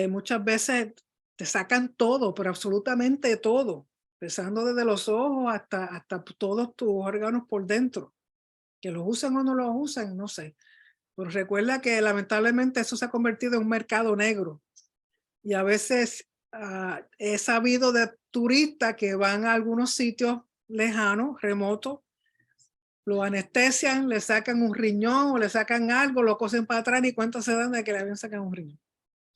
muchas veces te sacan todo, pero absolutamente todo, empezando desde los ojos hasta todos tus órganos por dentro. Que los usan o no los usan, no sé. Pero recuerda que lamentablemente eso se ha convertido en un mercado negro. Y a veces he sabido de turistas que van a algunos sitios lejanos, remotos, lo anestesian, le sacan un riñón o le sacan algo, lo cosen para atrás y cuánto se dan de que le habían sacado un riñón.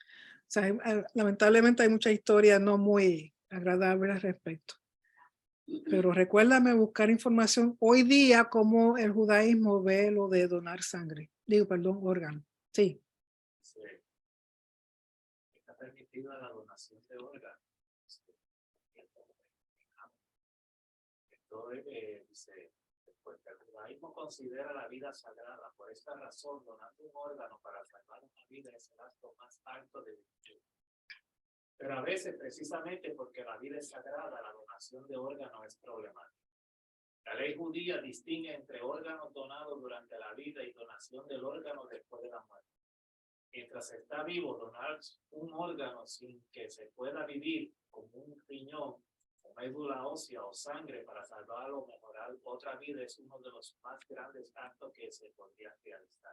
O sea, lamentablemente hay mucha historia no muy agradable al respecto. Pero recuérdame buscar información hoy día cómo el judaísmo ve lo de donar sangre. Digo, perdón, órgano. Sí. Sí. Está permitida la donación de órganos. Entonces, dice, pues el judaísmo considera la vida sagrada. Por esta razón, donando un órgano para salvar una vida es el acto más alto de virtud. Pero a veces, precisamente porque la vida es sagrada, la donación de órganos es problemática. La ley judía distingue entre órganos donados durante la vida y donación del órgano después de la muerte. Mientras está vivo, donar un órgano sin que se pueda vivir, como un riñón, o médula ósea o sangre para salvar o mejorar otra vida, es uno de los más grandes actos que se podría realizar.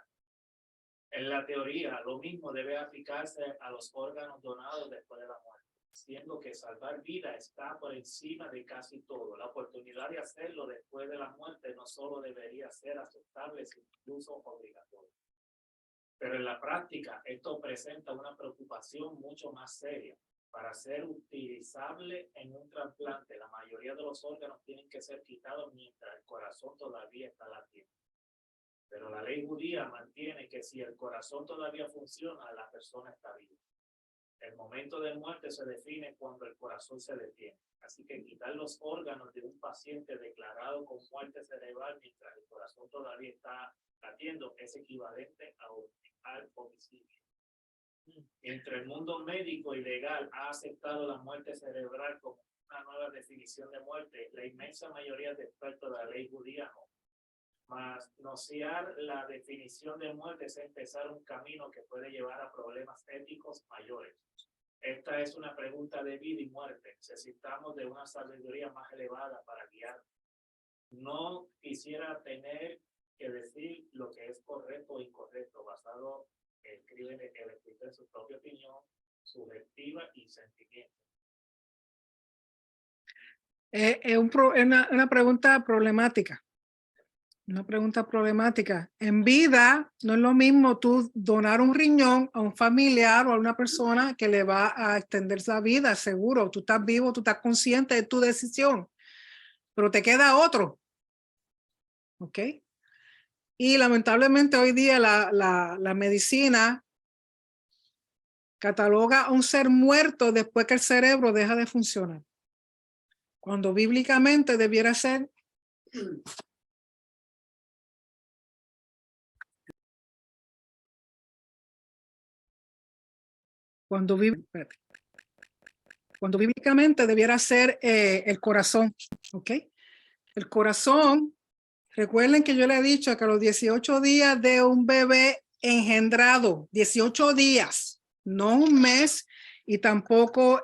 En la teoría, lo mismo debe aplicarse a los órganos donados después de la muerte, siendo que salvar vida está por encima de casi todo. La oportunidad de hacerlo después de la muerte no solo debería ser aceptable, sino incluso obligatorio. Pero en la práctica, esto presenta una preocupación mucho más seria. Para ser utilizable en un trasplante, la mayoría de los órganos tienen que ser quitados mientras el corazón todavía está latiendo. Pero la ley judía mantiene que si el corazón todavía funciona, la persona está viva. El momento de muerte se define cuando el corazón se detiene. Así que quitar los órganos de un paciente declarado con muerte cerebral mientras el corazón todavía está latiendo es equivalente al homicidio. Entre el mundo médico y legal ha aceptado la muerte cerebral como una nueva definición de muerte. La inmensa mayoría de expertos de la ley judía no. Manosear la definición de muerte es empezar un camino que puede llevar a problemas éticos mayores. Esta es una pregunta de vida y muerte. Necesitamos de una sabiduría más elevada para guiar. No quisiera tener que decir lo que es correcto o incorrecto, basado en el escritor en su propia opinión, subjetiva y sentimiento. Es una pregunta problemática. Una pregunta problemática. En vida, no es lo mismo tú donar un riñón a un familiar o a una persona que le va a extender la vida, seguro. Tú estás vivo, tú estás consciente de tu decisión, pero te queda otro. ¿Ok? Y lamentablemente hoy día la medicina cataloga a un ser muerto después que el cerebro deja de funcionar. Cuando bíblicamente debiera ser cuando bíblicamente debiera ser el corazón, ¿ok? El corazón, recuerden que yo le he dicho que a los 18 días de un bebé engendrado, 18 días, no un mes y tampoco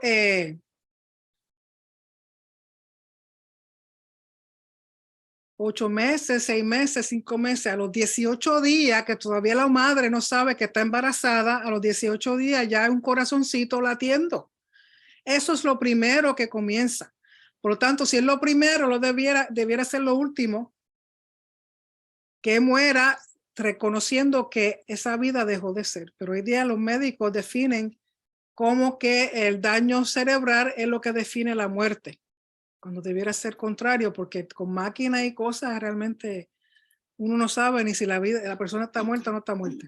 8 meses, 6 meses, 5 meses, a los 18 días que todavía la madre no sabe que está embarazada, a los 18 días ya hay un corazoncito latiendo. Eso es lo primero que comienza. Por lo tanto, si es lo primero, debiera ser lo último, que muera reconociendo que esa vida dejó de ser. Pero hoy día los médicos definen como que el daño cerebral es lo que define la muerte, cuando debiera ser contrario, porque con máquinas y cosas realmente uno no sabe ni si la persona está muerta o no está muerta.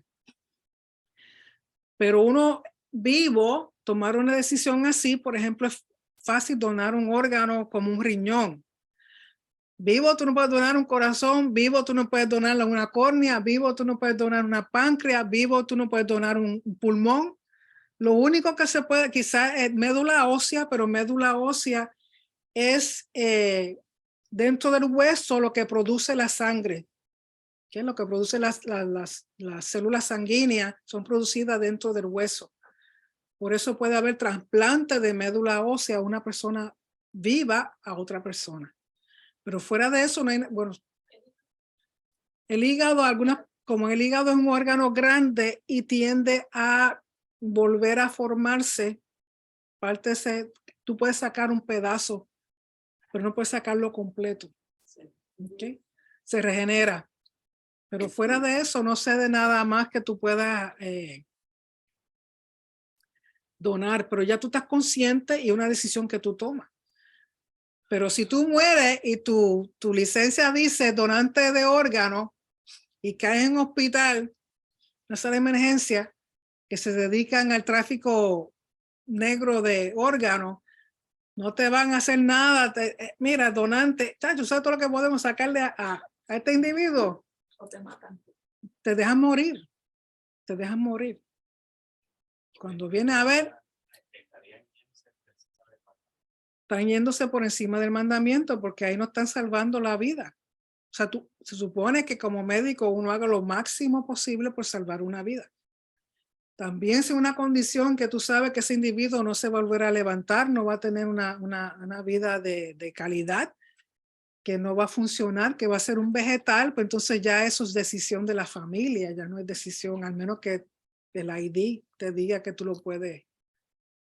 Pero uno vivo, tomar una decisión así, por ejemplo, es fácil donar un órgano como un riñón. Vivo, tú no puedes donar un corazón. Vivo, tú no puedes donar una córnea. Vivo, tú no puedes donar una páncreas. Vivo, tú no puedes donar un pulmón. Lo único que se puede, quizás es médula ósea, pero médula ósea es dentro del hueso lo que produce la sangre. ¿Qué es lo que produce las células sanguíneas? Son producidas dentro del hueso. Por eso puede haber trasplante de médula ósea a una persona viva a otra persona. Pero fuera de eso, no hay, bueno, el hígado, como el hígado es un órgano grande y tiende a volver a formarse, tú puedes sacar un pedazo, pero no puedes sacarlo completo. ¿Okay? Se regenera. Pero fuera de eso, no sé de nada más que tú puedas donar, pero ya tú estás consciente y una decisión que tú tomas. Pero si tú mueres y tu licencia dice donante de órganos y caes en hospital, una sala de emergencia que se dedican al tráfico negro de órganos, no te van a hacer nada. Mira, donante, chacho, ¿sabes todo lo que podemos sacarle a este individuo? O te matan. Te dejan morir. Te dejan morir. Cuando viene a ver, están yéndose por encima del mandamiento porque ahí no están salvando la vida. O sea, se supone que como médico uno haga lo máximo posible por salvar una vida. También si una condición que tú sabes que ese individuo no se volverá a levantar, no va a tener una vida de calidad, que no va a funcionar, que va a ser un vegetal, pues entonces ya eso es decisión de la familia, ya no es decisión, al menos que el ID te diga que tú lo puedes,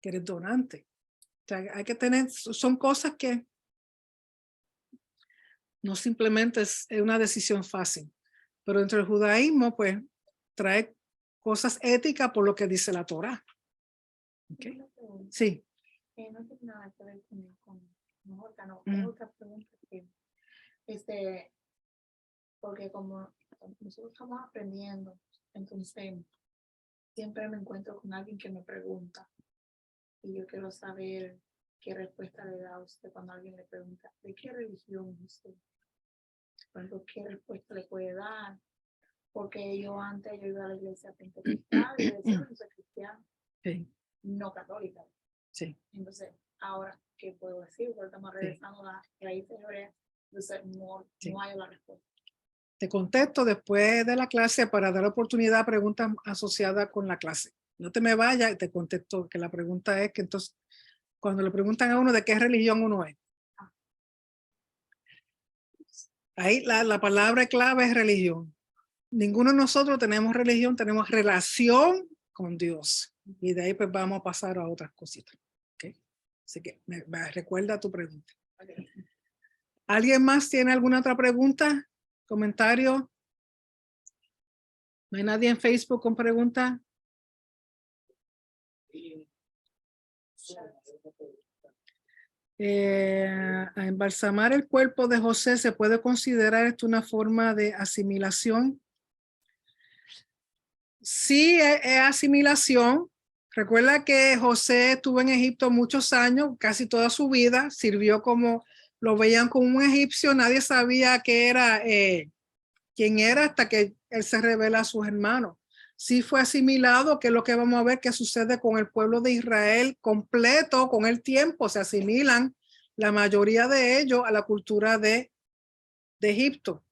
que eres donante. O sea, hay que tener, son cosas que no simplemente es una decisión fácil, pero entre el judaísmo pues trae cosas éticas por lo que dice la Torá. ¿Okay? Sí. No tiene nada que ver con los órganos. Mm. Otra pregunta que, porque como nosotros estamos aprendiendo, entonces siempre me encuentro con alguien que me pregunta y yo quiero saber qué respuesta le da a usted cuando alguien le pregunta ¿de qué religión es usted? Por ejemplo, ¿qué respuesta le puede dar? Porque yo iba a la iglesia pentecostal y decía que no soy cristiana, Sí. no católica. Sí. Entonces, ahora, ¿qué puedo decir? Porque estamos regresando a las raíces hebreas, entonces no hay la respuesta. Te contesto después de la clase para dar oportunidad a preguntas asociadas con la clase. No te me vayas, te contesto que la pregunta es que entonces, cuando le preguntan a uno de qué religión uno es, ahí la palabra clave es religión. Ninguno de nosotros tenemos religión, tenemos relación con Dios. Y de ahí pues vamos a pasar a otras cositas. ¿Okay? Así que me recuerda tu pregunta. ¿Alguien más tiene alguna otra pregunta? ¿Comentario? ¿No hay nadie en Facebook con pregunta? A embalsamar el cuerpo de José, ¿se puede considerar esto una forma de asimilación? Sí, es asimilación. Recuerda que José estuvo en Egipto muchos años, casi toda su vida, sirvió como, lo veían como un egipcio, nadie sabía que era, quién era hasta que él se revela a sus hermanos. Sí fue asimilado, que es lo que vamos a ver que sucede con el pueblo de Israel completo, con el tiempo, se asimilan la mayoría de ellos a la cultura de Egipto.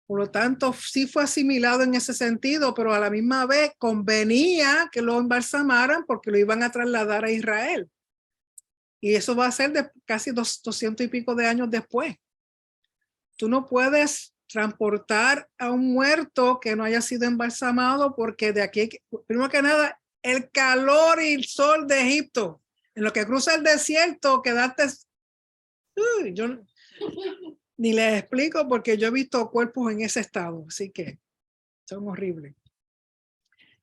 Por lo tanto, sí fue asimilado en ese sentido, pero a la misma vez convenía que lo embalsamaran porque lo iban a trasladar a Israel. Y eso va a ser de casi 200 y pico de años después. Tú no puedes transportar a un muerto que no haya sido embalsamado porque de aquí, primero que nada, el calor y el sol de Egipto, en lo que cruza el desierto, quedaste... yo ni les explico porque yo he visto cuerpos en ese estado, así que son horribles.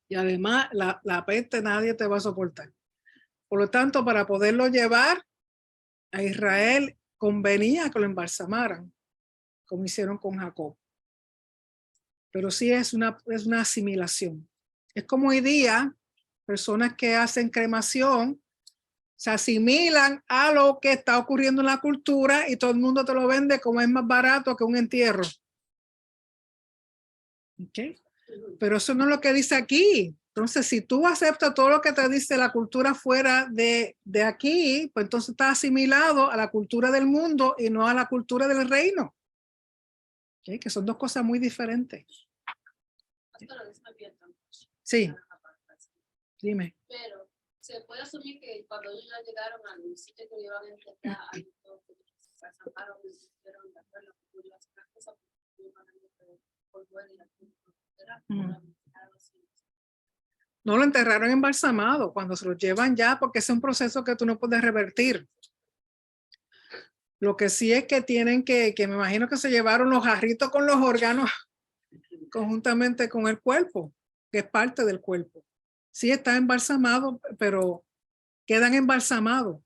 Y además la peste nadie te va a soportar. Por lo tanto, para poderlo llevar a Israel, convenía que lo embalsamaran, como hicieron con Jacob. Pero sí es una asimilación. Es como hoy día, personas que hacen cremación se asimilan a lo que está ocurriendo en la cultura y todo el mundo te lo vende como es más barato que un entierro. ¿Okay? Pero eso no es lo que dice aquí. Entonces, si tú aceptas todo lo que te dice la cultura fuera de aquí, pues entonces estás asimilado a la cultura del mundo y no a la cultura del reino. ¿Okay? Que son dos cosas muy diferentes. Sí. Dime. Pero se puede asumir que cuando ellos ya llegaron al sitio que iban a intentar, ahí todo se asamparon y se hicieron de acuerdo con las cosas, porque iban a ir por fuera y la no lo enterraron embalsamado cuando se lo llevan ya, porque es un proceso que tú no puedes revertir. Lo que sí es que tienen que me imagino que se llevaron los jarritos con los órganos conjuntamente con el cuerpo, que es parte del cuerpo. Sí está embalsamado, pero quedan embalsamados.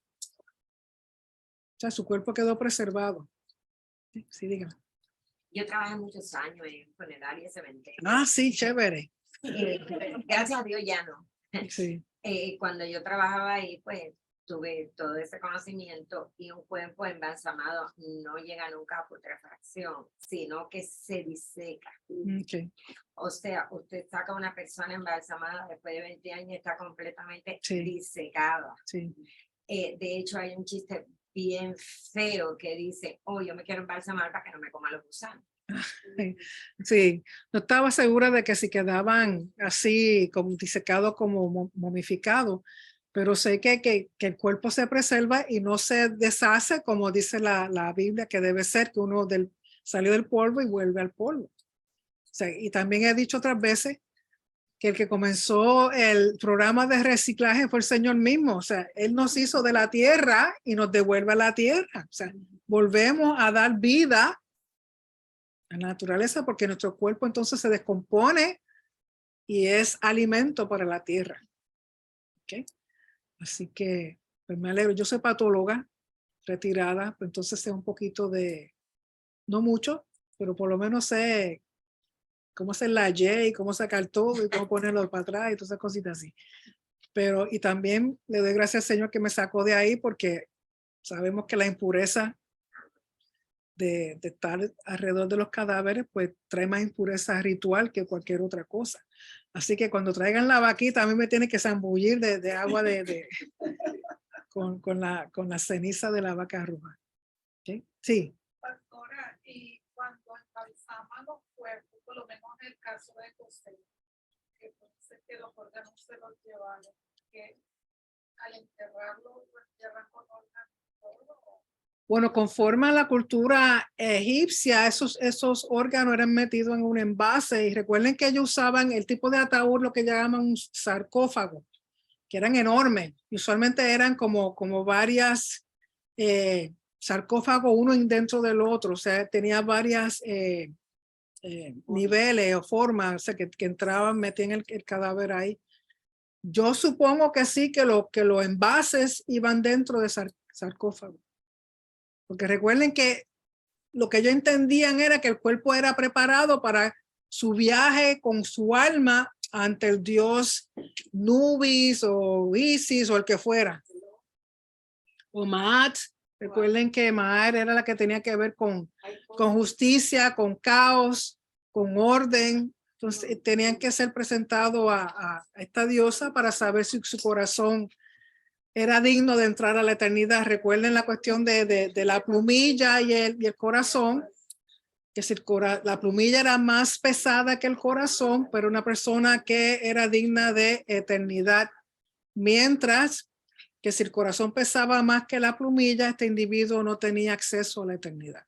sea, su cuerpo quedó preservado. Sí, dígame. Yo trabajé muchos años en funeraria y cementerio. Ah, sí, chévere. Gracias a Dios ya no. Sí, Cuando yo trabajaba ahí, pues tuve todo ese conocimiento y un cuerpo embalsamado no llega nunca a putrefacción, sino que se diseca. ok, O sea, usted saca a una persona embalsamada después de 20 años y está completamente Sí. disecada. sí. De hecho, hay un chiste bien feo que dice, oh, yo me quiero embalsamar para que no me coman los gusanos. Sí, no estaba segura de que si quedaban así, como disecados, como momificados, pero sé que el cuerpo se preserva y no se deshace, como dice la Biblia, que debe ser que uno salió del polvo y vuelve al polvo. O sea, y también he dicho otras veces que el que comenzó el programa de reciclaje fue el Señor mismo. O sea, Él nos hizo de la tierra y nos devuelve a la tierra. O sea, volvemos a dar vida a la naturaleza porque nuestro cuerpo entonces se descompone y es alimento para la tierra. ¿Okay? Así que pues me alegro. Yo soy patóloga retirada, pues entonces sé un poquito de, no mucho, pero por lo menos sé cómo hacer la Y, cómo sacar todo y cómo ponerlo para atrás y todas esas cositas así. Pero, y también le doy gracias al Señor que me sacó de ahí porque sabemos que la impureza de estar alrededor de los cadáveres, pues trae más impureza ritual que cualquier otra cosa. Así que cuando traigan la vaquita, a mí me tiene que zambullir de agua con la ceniza de la vaca roja. ¿Okay? Sí. Pastora, y cuando embalsaman los cuerpos, por lo menos en el caso de José, que sé que los órganos se los llevaron, que al enterrarlo, lo entierran con órganos. Bueno, conforme a la cultura egipcia, esos órganos eran metidos en un envase y recuerden que ellos usaban el tipo de ataúd, lo que llaman un sarcófago, que eran enormes. Usualmente eran como varias sarcófagos uno dentro del otro, o sea, tenía varias niveles o formas, o sea, que entraban, metían el cadáver ahí. Yo supongo que sí, que los envases iban dentro de sarcófagos. Porque recuerden que lo que ellos entendían era que el cuerpo era preparado para su viaje con su alma ante el dios Nubis o Isis o el que fuera. O Maat. Recuerden que Maat era la que tenía que ver con justicia, con caos, con orden. Entonces tenían que ser presentados a esta diosa para saber si su corazón era digno de entrar a la eternidad. Recuerden la cuestión de la plumilla y el corazón, que si la plumilla era más pesada que el corazón, pero una persona que era digna de eternidad, mientras que si el corazón pesaba más que la plumilla, este individuo no tenía acceso a la eternidad.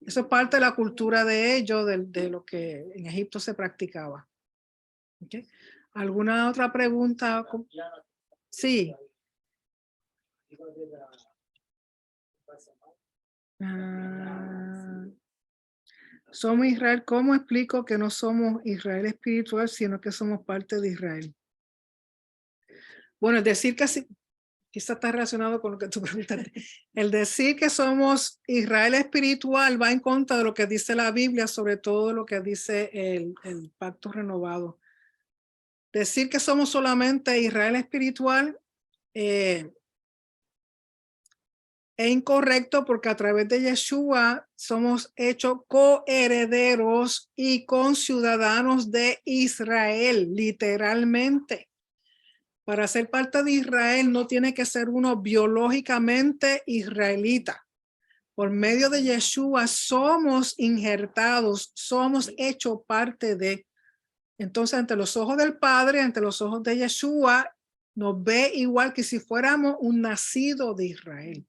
Eso es parte de la cultura de ellos, de lo que en Egipto se practicaba. ¿Okay? ¿Alguna otra pregunta? Sí. Somos Israel. ¿Cómo explico que no somos Israel espiritual, sino que somos parte de Israel? Bueno, el decir que sí, quizá está relacionado con lo que tú preguntaste. El decir que somos Israel espiritual va en contra de lo que dice la Biblia, sobre todo lo que dice el pacto renovado. Decir que somos solamente Israel espiritual es incorrecto porque a través de Yeshua somos hechos coherederos y conciudadanos de Israel, literalmente. Para ser parte de Israel no tiene que ser uno biológicamente israelita. Por medio de Yeshua somos injertados, somos hechos parte de. Entonces, ante los ojos del Padre, ante los ojos de Yeshua, nos ve igual que si fuéramos un nacido de Israel.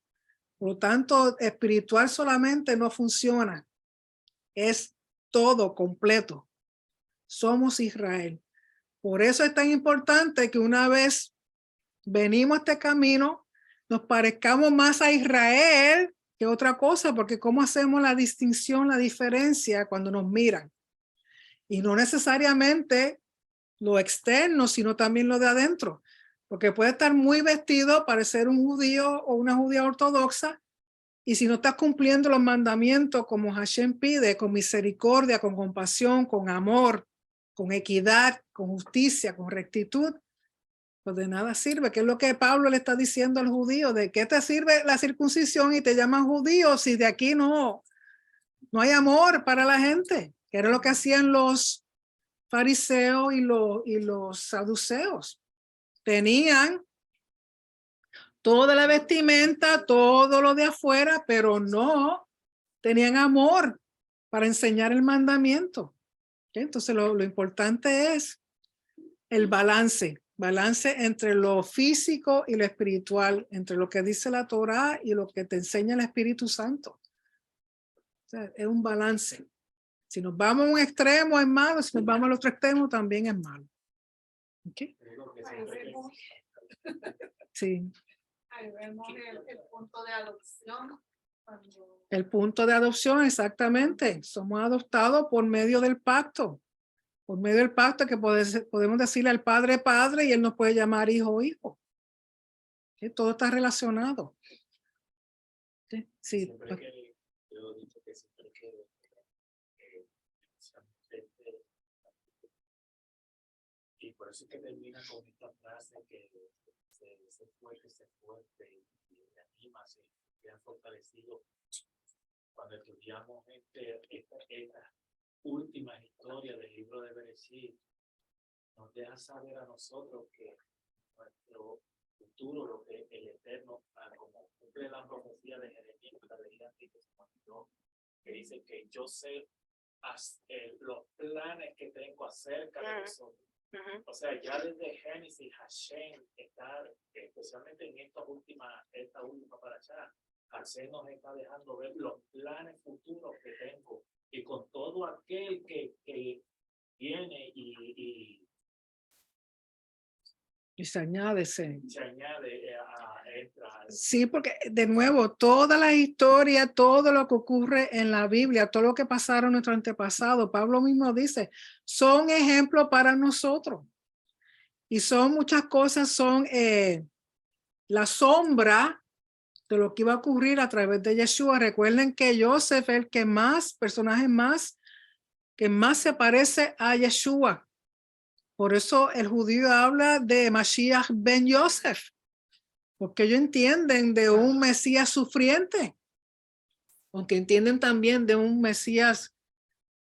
Por lo tanto, espiritual solamente no funciona. Es todo completo. Somos Israel. Por eso es tan importante que una vez venimos a este camino, nos parezcamos más a Israel que otra cosa, porque ¿cómo hacemos la distinción, la diferencia cuando nos miran? Y no necesariamente lo externo, sino también lo de adentro, porque puede estar muy vestido, parecer un judío o una judía ortodoxa, Y si no estás cumpliendo los mandamientos como Hashem pide, con misericordia, con compasión, con amor, con equidad, con justicia, con rectitud, pues de nada sirve. ¿Qué es lo que Pablo le está diciendo al judío? ¿De qué te sirve la circuncisión y te llaman judío si de aquí no hay amor para la gente? Que era lo que hacían los fariseos y los saduceos. Tenían toda la vestimenta, todo lo de afuera, pero no tenían amor para enseñar el mandamiento. Entonces lo importante es el balance entre lo físico y lo espiritual, entre lo que dice la Torá y lo que te enseña el Espíritu Santo. O sea, es un balance. Si nos vamos a un extremo es malo, si nos vamos al otro extremo también es malo. ¿Okay? Sí. Ahí vemos el punto de adopción. El punto de adopción, exactamente. Somos adoptados por medio del pacto. Por medio del pacto que podemos decirle al padre, padre, y él nos puede llamar hijo, hijo. ¿Sí? Todo está relacionado. Sí. Siempre que yo he dicho que siempre que y por eso es que termina con esta frase que se fuerte y anima, se quedan fortalecidos. Cuando estudiamos esta última historia del libro de Bereshit, nos deja saber a nosotros que nuestro futuro, lo que el Eterno, como cumple la profecía de Jeremías, que dice que yo sé los planes que tengo acerca de nosotros. O sea, ya desde Génesis, Hashem está, especialmente en esta última para allá, Hashem nos está dejando ver los planes futuros que tengo, y con todo aquel que viene y se añade, entra. Sí, porque de nuevo, toda la historia, todo lo que ocurre en la Biblia, todo lo que pasaron nuestros antepasados, Pablo mismo dice, son ejemplos para nosotros. Y son muchas cosas, son la sombra de lo que iba a ocurrir a través de Yeshua. Recuerden que Joseph es el que personaje que más se parece a Yeshua. Por eso el judío habla de Mashiach ben Yosef, porque ellos entienden de un Mesías sufriente, aunque entienden también de un Mesías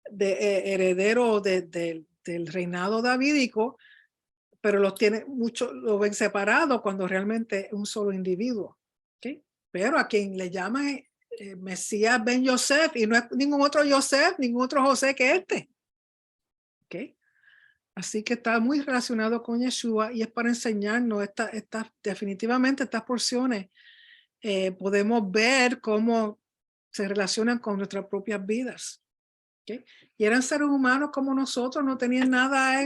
heredero del reinado davídico, pero los ven separados cuando realmente es un solo individuo. ¿Okay? Pero a quien le llaman Mesías ben Yosef, y no es ningún otro Yosef, ningún otro José que este. ¿Okay? Así que está muy relacionado con Yeshua y es para enseñarnos definitivamente estas porciones. Podemos ver cómo se relacionan con nuestras propias vidas. ¿Okay? Y eran seres humanos como nosotros, no tenían nada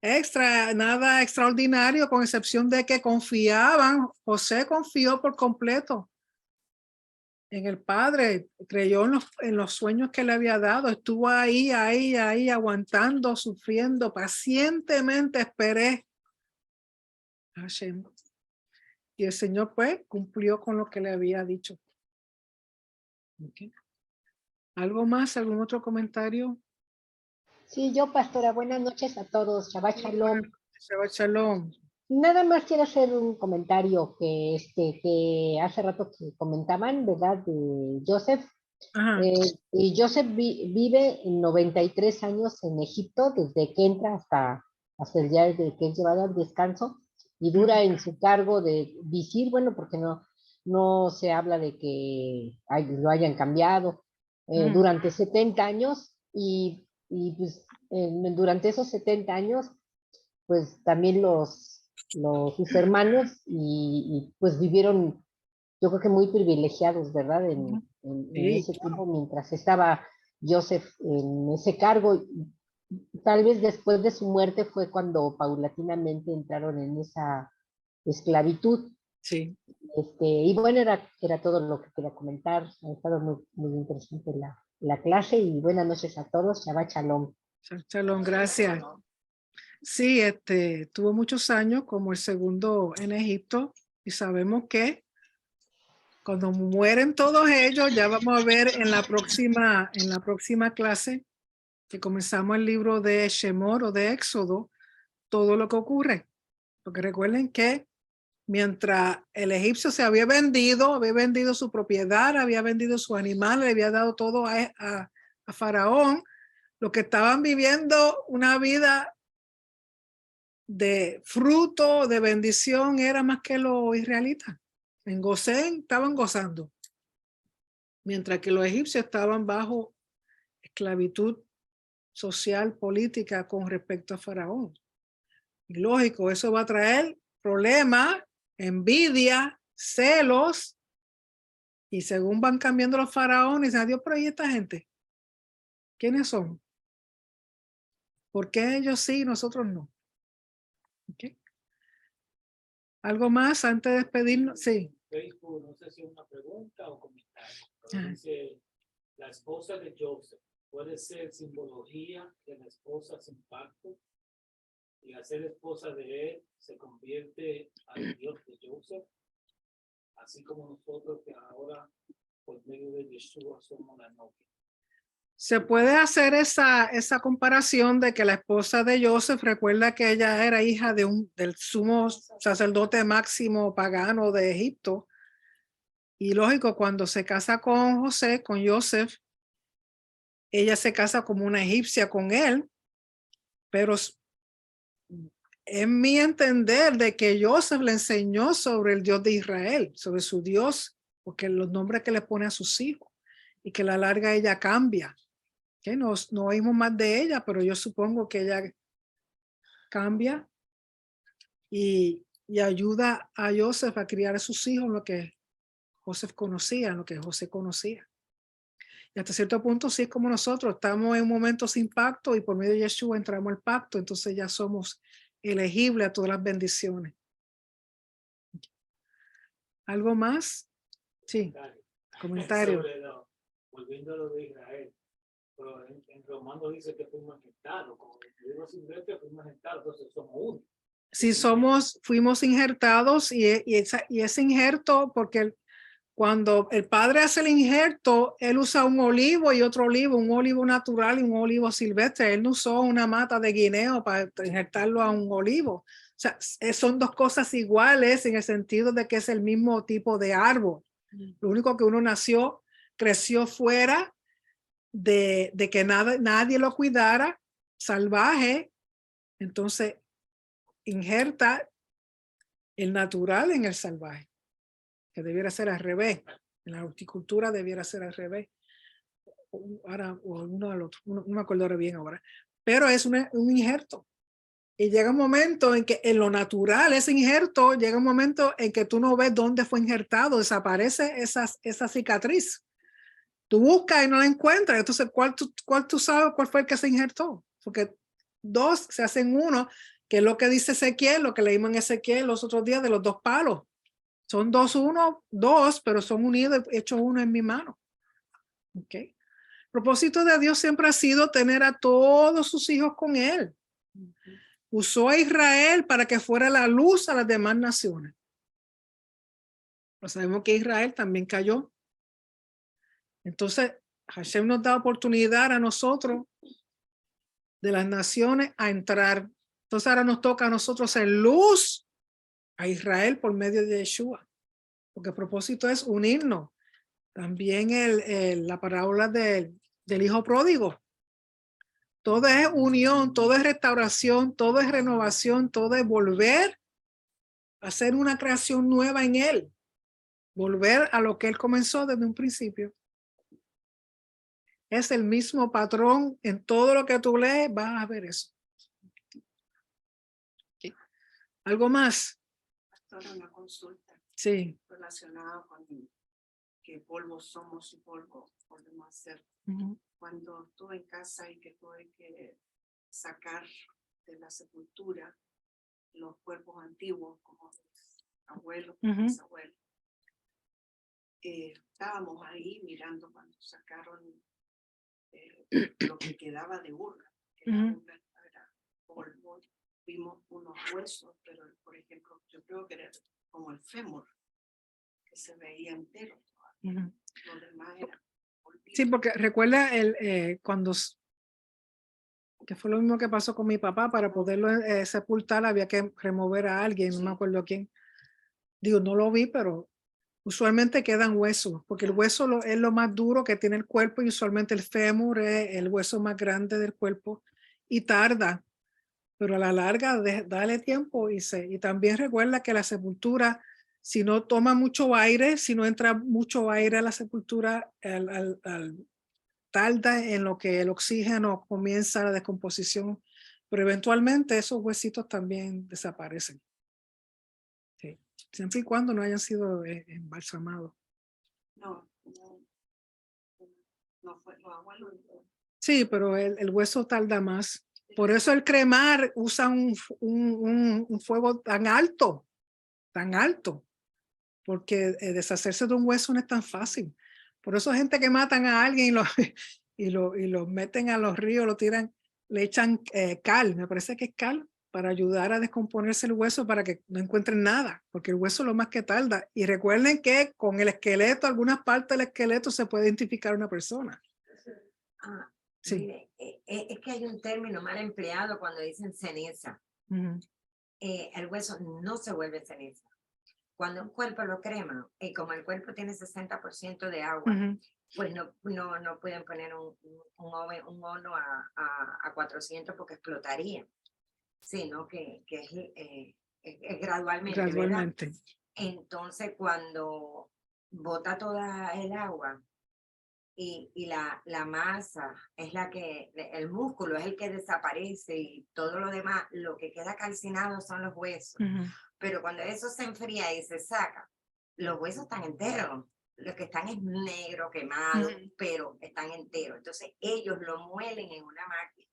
extra, nada extraordinario, con excepción de que confiaban. José confió por completo en el Padre, creyó en los sueños que le había dado, estuvo ahí, aguantando, sufriendo, pacientemente esperé a Hashem. Y el Señor pues cumplió con lo que le había dicho. Okay. ¿Algo más? ¿Algún otro comentario? Sí, yo, pastora, buenas noches a todos. Shabbat Shalom. Shabbat Shalom. Nada más quiero hacer un comentario que hace rato que comentaban, ¿verdad? De Joseph. Y Joseph vive 93 años en Egipto, desde que entra hasta el día de que es llevado al descanso, y dura en su cargo de visir, bueno, porque no se habla de que lo hayan cambiado, durante 70 años, y pues durante esos 70 años, pues también sus hermanos y pues vivieron, yo creo que muy privilegiados, ¿verdad? En ese tiempo, mientras estaba Joseph en ese cargo. Tal vez después de su muerte fue cuando paulatinamente entraron en esa esclavitud. Sí. Y bueno, era todo lo que quería comentar. Ha estado muy, muy interesante la clase, y buenas noches a todos. Shabbat Shalom. Shalom, gracias. Sí, tuvo muchos años como el segundo en Egipto, y sabemos que Cuando mueren todos ellos, ya vamos a ver en la próxima clase que comenzamos el libro de Shemot o de Éxodo, todo lo que ocurre. Porque recuerden que mientras el egipcio se había vendido su propiedad, había vendido su animal, le había dado todo a Faraón, los que estaban viviendo una vida de fruto, de bendición, era más que los israelitas. En Gosén estaban gozando, mientras que los egipcios estaban bajo esclavitud social, política con respecto a Faraón. Y lógico, eso va a traer problemas, envidia, celos, y según van cambiando los faraones, adiós, pero ¿y esta gente? ¿Quiénes son? ¿Por qué ellos sí y nosotros no? ¿Okay? ¿Algo más antes de despedirnos? Sí. Facebook, no sé si es una pregunta o comentario. Dice, la esposa de Joseph puede ser simbología de la esposa sin pacto, y al ser esposa de él se convierte al Dios de Joseph, así como nosotros que ahora por medio de Yeshua somos la novia. Se puede hacer esa comparación de que la esposa de Joseph, recuerda que ella era hija del sumo sacerdote máximo pagano de Egipto. Y lógico, cuando se casa con Joseph, ella se casa como una egipcia con él, pero en mi entender de que Joseph le enseñó sobre el Dios de Israel, sobre su Dios, porque los nombres que le pone a sus hijos, y que a la larga ella cambia. Que no oímos más de ella, pero yo supongo que ella cambia y ayuda a Joseph a criar a sus hijos lo que Joseph conocía, lo que José conocía. Y hasta cierto punto sí es como nosotros, estamos en un momento sin pacto y por medio de Yeshua entramos al pacto, entonces ya somos elegibles a todas las bendiciones. ¿Algo más? Sí, comentario. Volviendo a lo de Israel, pero en Romano dice que fuimos injertados, como el libro silvestre fuimos injertados, entonces somos uno. Sí, fuimos injertados y ese injerto, porque cuando el padre hace el injerto, él usa un olivo y otro olivo, un olivo natural y un olivo silvestre. Él no usó una mata de guineo para injertarlo a un olivo. O sea, son dos cosas iguales en el sentido de que es el mismo tipo de árbol. Lo único que uno creció fuera de que nadie lo cuidara, salvaje. Entonces, injerta el natural en el salvaje, que debiera ser al revés. En la horticultura debiera ser al revés. Ahora, o uno al otro, no me acuerdo bien ahora, pero es un injerto. Y llega un momento en que en lo natural, ese injerto, llega un momento en que tú no ves dónde fue injertado, desaparece esa cicatriz. Tú buscas y no la encuentras. Entonces, ¿cuál tú sabes cuál fue el que se injertó? Porque dos se hacen uno, que es lo que dice Ezequiel, lo que leímos en Ezequiel los otros días de los dos palos. Son dos, pero son unidos, hechos uno en mi mano. Okay. El propósito de Dios siempre ha sido tener a todos sus hijos con él. Usó a Israel para que fuera la luz a las demás naciones. Pero sabemos que Israel también cayó. Entonces, Hashem nos da oportunidad a nosotros de las naciones a entrar. Entonces ahora nos toca a nosotros ser luz a Israel por medio de Yeshua. Porque el propósito es unirnos. También la parábola del hijo pródigo. Todo es unión, todo es restauración, todo es renovación, todo es volver a hacer una creación nueva en él. Volver a lo que él comenzó desde un principio. Es el mismo patrón en todo lo que tú lees, vas a ver eso. Okay. ¿Algo más? Pastora, una consulta. Sí. Relacionada con que polvo somos y polvo podemos hacer. Cuando estuve en casa y que tuve que sacar de la sepultura los cuerpos antiguos, como los abuelos, mis abuelos. Estábamos ahí mirando cuando sacaron lo que quedaba de Urga, que la Urga era polvo. Vimos unos huesos, pero por ejemplo, yo creo que era como el fémur, que se veía entero. Ujú. Lo demás era Sí, olvido. porque recuerda cuando, que fue lo mismo que pasó con mi papá, para poderlo sepultar había que remover a alguien, no me Sí. acuerdo quién. Digo, no lo vi, pero usualmente quedan huesos, porque el hueso es lo más duro que tiene el cuerpo y usualmente el fémur es el hueso más grande del cuerpo y tarda, pero a la larga dale tiempo y también recuerda que la sepultura, si no toma mucho aire, si no entra mucho aire a la sepultura, tarda en lo que el oxígeno comienza la descomposición, pero eventualmente esos huesitos también desaparecen. Sí. Siempre y cuando no hayan sido embalsamados. No fue los abuelos. Sí, pero el hueso tarda más. Por eso el cremar usa un fuego tan alto, porque deshacerse de un hueso no es tan fácil. Por eso gente que matan a alguien y lo meten a los ríos, lo tiran, le echan cal, me parece que es cal, para ayudar a descomponerse el hueso para que no encuentren nada, porque el hueso es lo más que tarda. Y recuerden que con el esqueleto, algunas partes del esqueleto se puede identificar una persona. Ah, Sí. mire, es que hay un término mal empleado cuando dicen ceniza. Ujú. El hueso no se vuelve ceniza. Cuando un cuerpo lo crema, y como el cuerpo tiene 60% de agua, Ujú. pues no pueden poner un horno a 400 porque explotaría, sino que es gradualmente, ¿verdad? Gradualmente. Entonces, cuando bota toda el agua y la masa es la que, el músculo es el que desaparece y todo lo demás, lo que queda calcinado son los huesos. Ujú. Pero cuando eso se enfría y se saca, los huesos están enteros. Los que están es negro, quemado, Ujú. pero están enteros. Entonces ellos lo muelen en una máquina.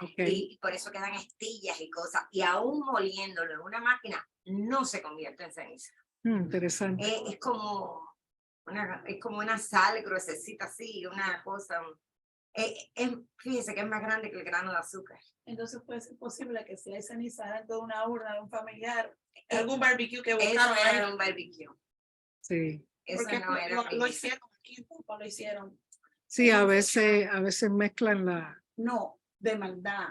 Okay. Y por eso quedan estillas y cosas. Y aún moliéndolo en una máquina, no se convierte en ceniza. Interesante. Es como una sal gruesecita así, una cosa. Fíjese que es más grande que el grano de azúcar. Entonces puede ser posible que si hay ceniza dentro de una urna de un familiar, algún barbecue que Eso buscaron ahí. era un barbecue. Sí. Eso Porque no era lo primero. hicieron aquí en Tampa, lo hicieron. Sí, a veces mezclan No, de maldad.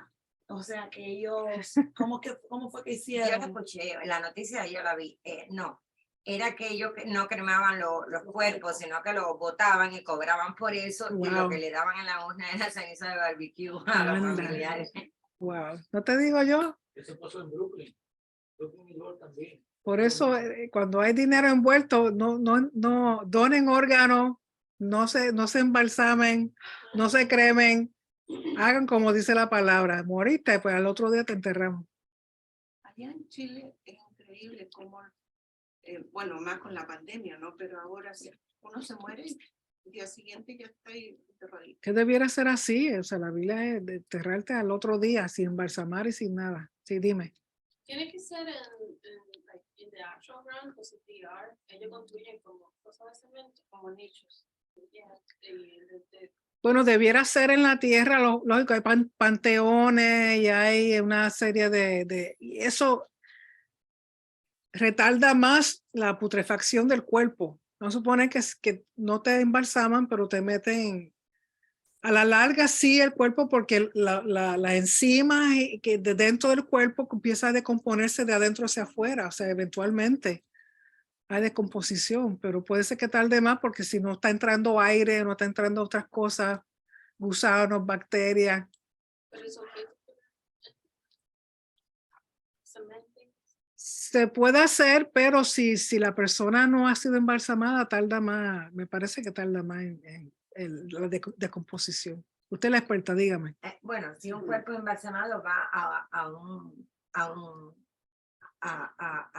O sea que ellos, ¿cómo fue que Yo la hicieron? escuché, la noticia yo la vi. No, era que ellos no cremaban los cuerpos, sino que los botaban y cobraban por eso. Y lo Wow. que le daban en la urna era ceniza de barbecue a los Anda. familiares. Wow. ¿No te digo yo? Eso pasó en Brooklyn. Brooklyn y York también. Por eso, cuando hay dinero envuelto, no donen órganos, no se embalsamen, no se cremen, hagan como dice la palabra, moriste, pues al otro día te enterramos. Allá en Chile es increíble cómo, bueno, más con la pandemia, ¿no? Pero ahora si uno se muere, el día siguiente ya está ahí enterradito. Que debiera ser así, o sea, la Biblia es de enterrarte al otro día, sin embalsamar y sin nada. Sí, dime. Tiene que ser en the actual ground, pues DR, ellos construyen como cosas de cemento, como nichos. Bueno, debiera ser en la tierra, lógico, hay panteones y hay una serie y eso retarda más la putrefacción del cuerpo. No supone que no te embalsaman, pero te meten a la larga sí el cuerpo, porque la enzima que de dentro del cuerpo empieza a descomponerse de adentro hacia afuera, o sea, eventualmente hay descomposición, pero puede ser que tarde más porque si no está entrando aire, no está entrando otras cosas, gusanos, bacterias. Pero eso cemento. Se puede hacer, pero si la persona no ha sido embalsamada, tarda más, me parece que tarda más en la descomposición. Usted es la experta, dígame. Bueno, si un cuerpo embalsamado va a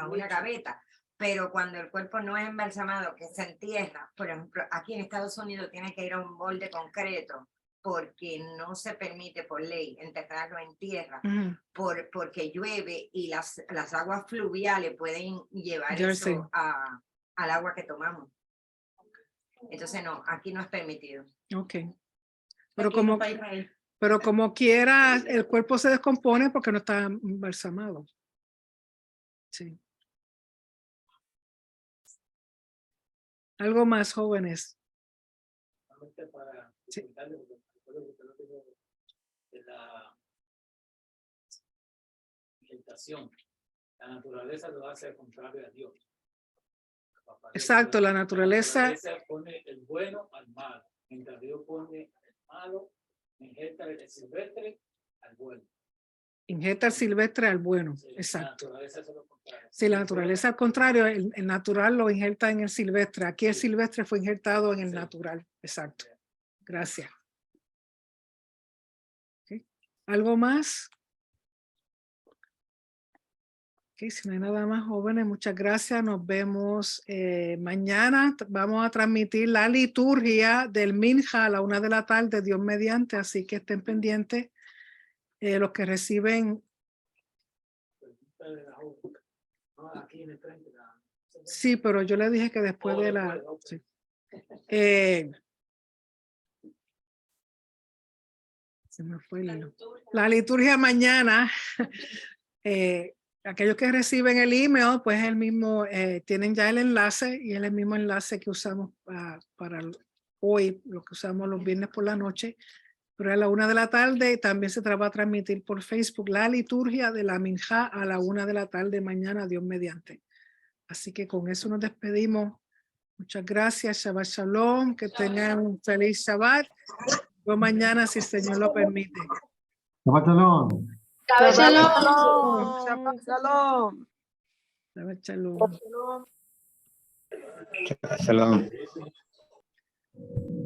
una gaveta, pero cuando el cuerpo no es embalsamado, que se entierra, por ejemplo, aquí en Estados Unidos tiene que ir a un molde concreto porque no se permite por ley enterrarlo en tierra, porque llueve y las aguas fluviales pueden llevar eso al agua que tomamos. Entonces no, aquí no es permitido. Ok. Pero como quiera, el cuerpo se descompone porque no está embalsamado. Sí. Algo más, jóvenes. Solamente para Sí. comentarle, porque recuerdo que usted lo dijo de la vegetación. La naturaleza lo hace al contrario a Dios. Exacto, la naturaleza pone el bueno al malo, mientras Dios pone el malo, injerta el silvestre al bueno. injecta el silvestre al bueno. Sí, Exacto. La naturaleza es lo contrario. Si la naturaleza al contrario, el natural lo injerta en el silvestre. Aquí el silvestre fue injertado en el natural. Exacto. Gracias. Okay. ¿Algo más? Okay, si no hay nada más, jóvenes, muchas gracias. Nos vemos mañana. Vamos a transmitir la liturgia del Minja a la 1 de la tarde, Dios mediante, así que estén pendientes. Los que reciben. Aquí en el frente. Sí, pero yo le dije que después de la. Sí. Se me fue la liturgia mañana. Aquellos que reciben el email, pues el mismo, tienen ya el enlace y es el mismo enlace que usamos para hoy, lo que usamos los viernes por la noche, pero a la 1 de la tarde también se va a transmitir por Facebook la liturgia de la Minjá a la 1 de la tarde mañana, Dios mediante. Así que con eso nos despedimos. Muchas gracias, Shabbat Shalom, que tengan un feliz Shabbat. Yo mañana, si el Señor lo permite. Shabbat shalom. Shabbat shalom. Shabbat Shalom. Shabbat Shalom. Shalom.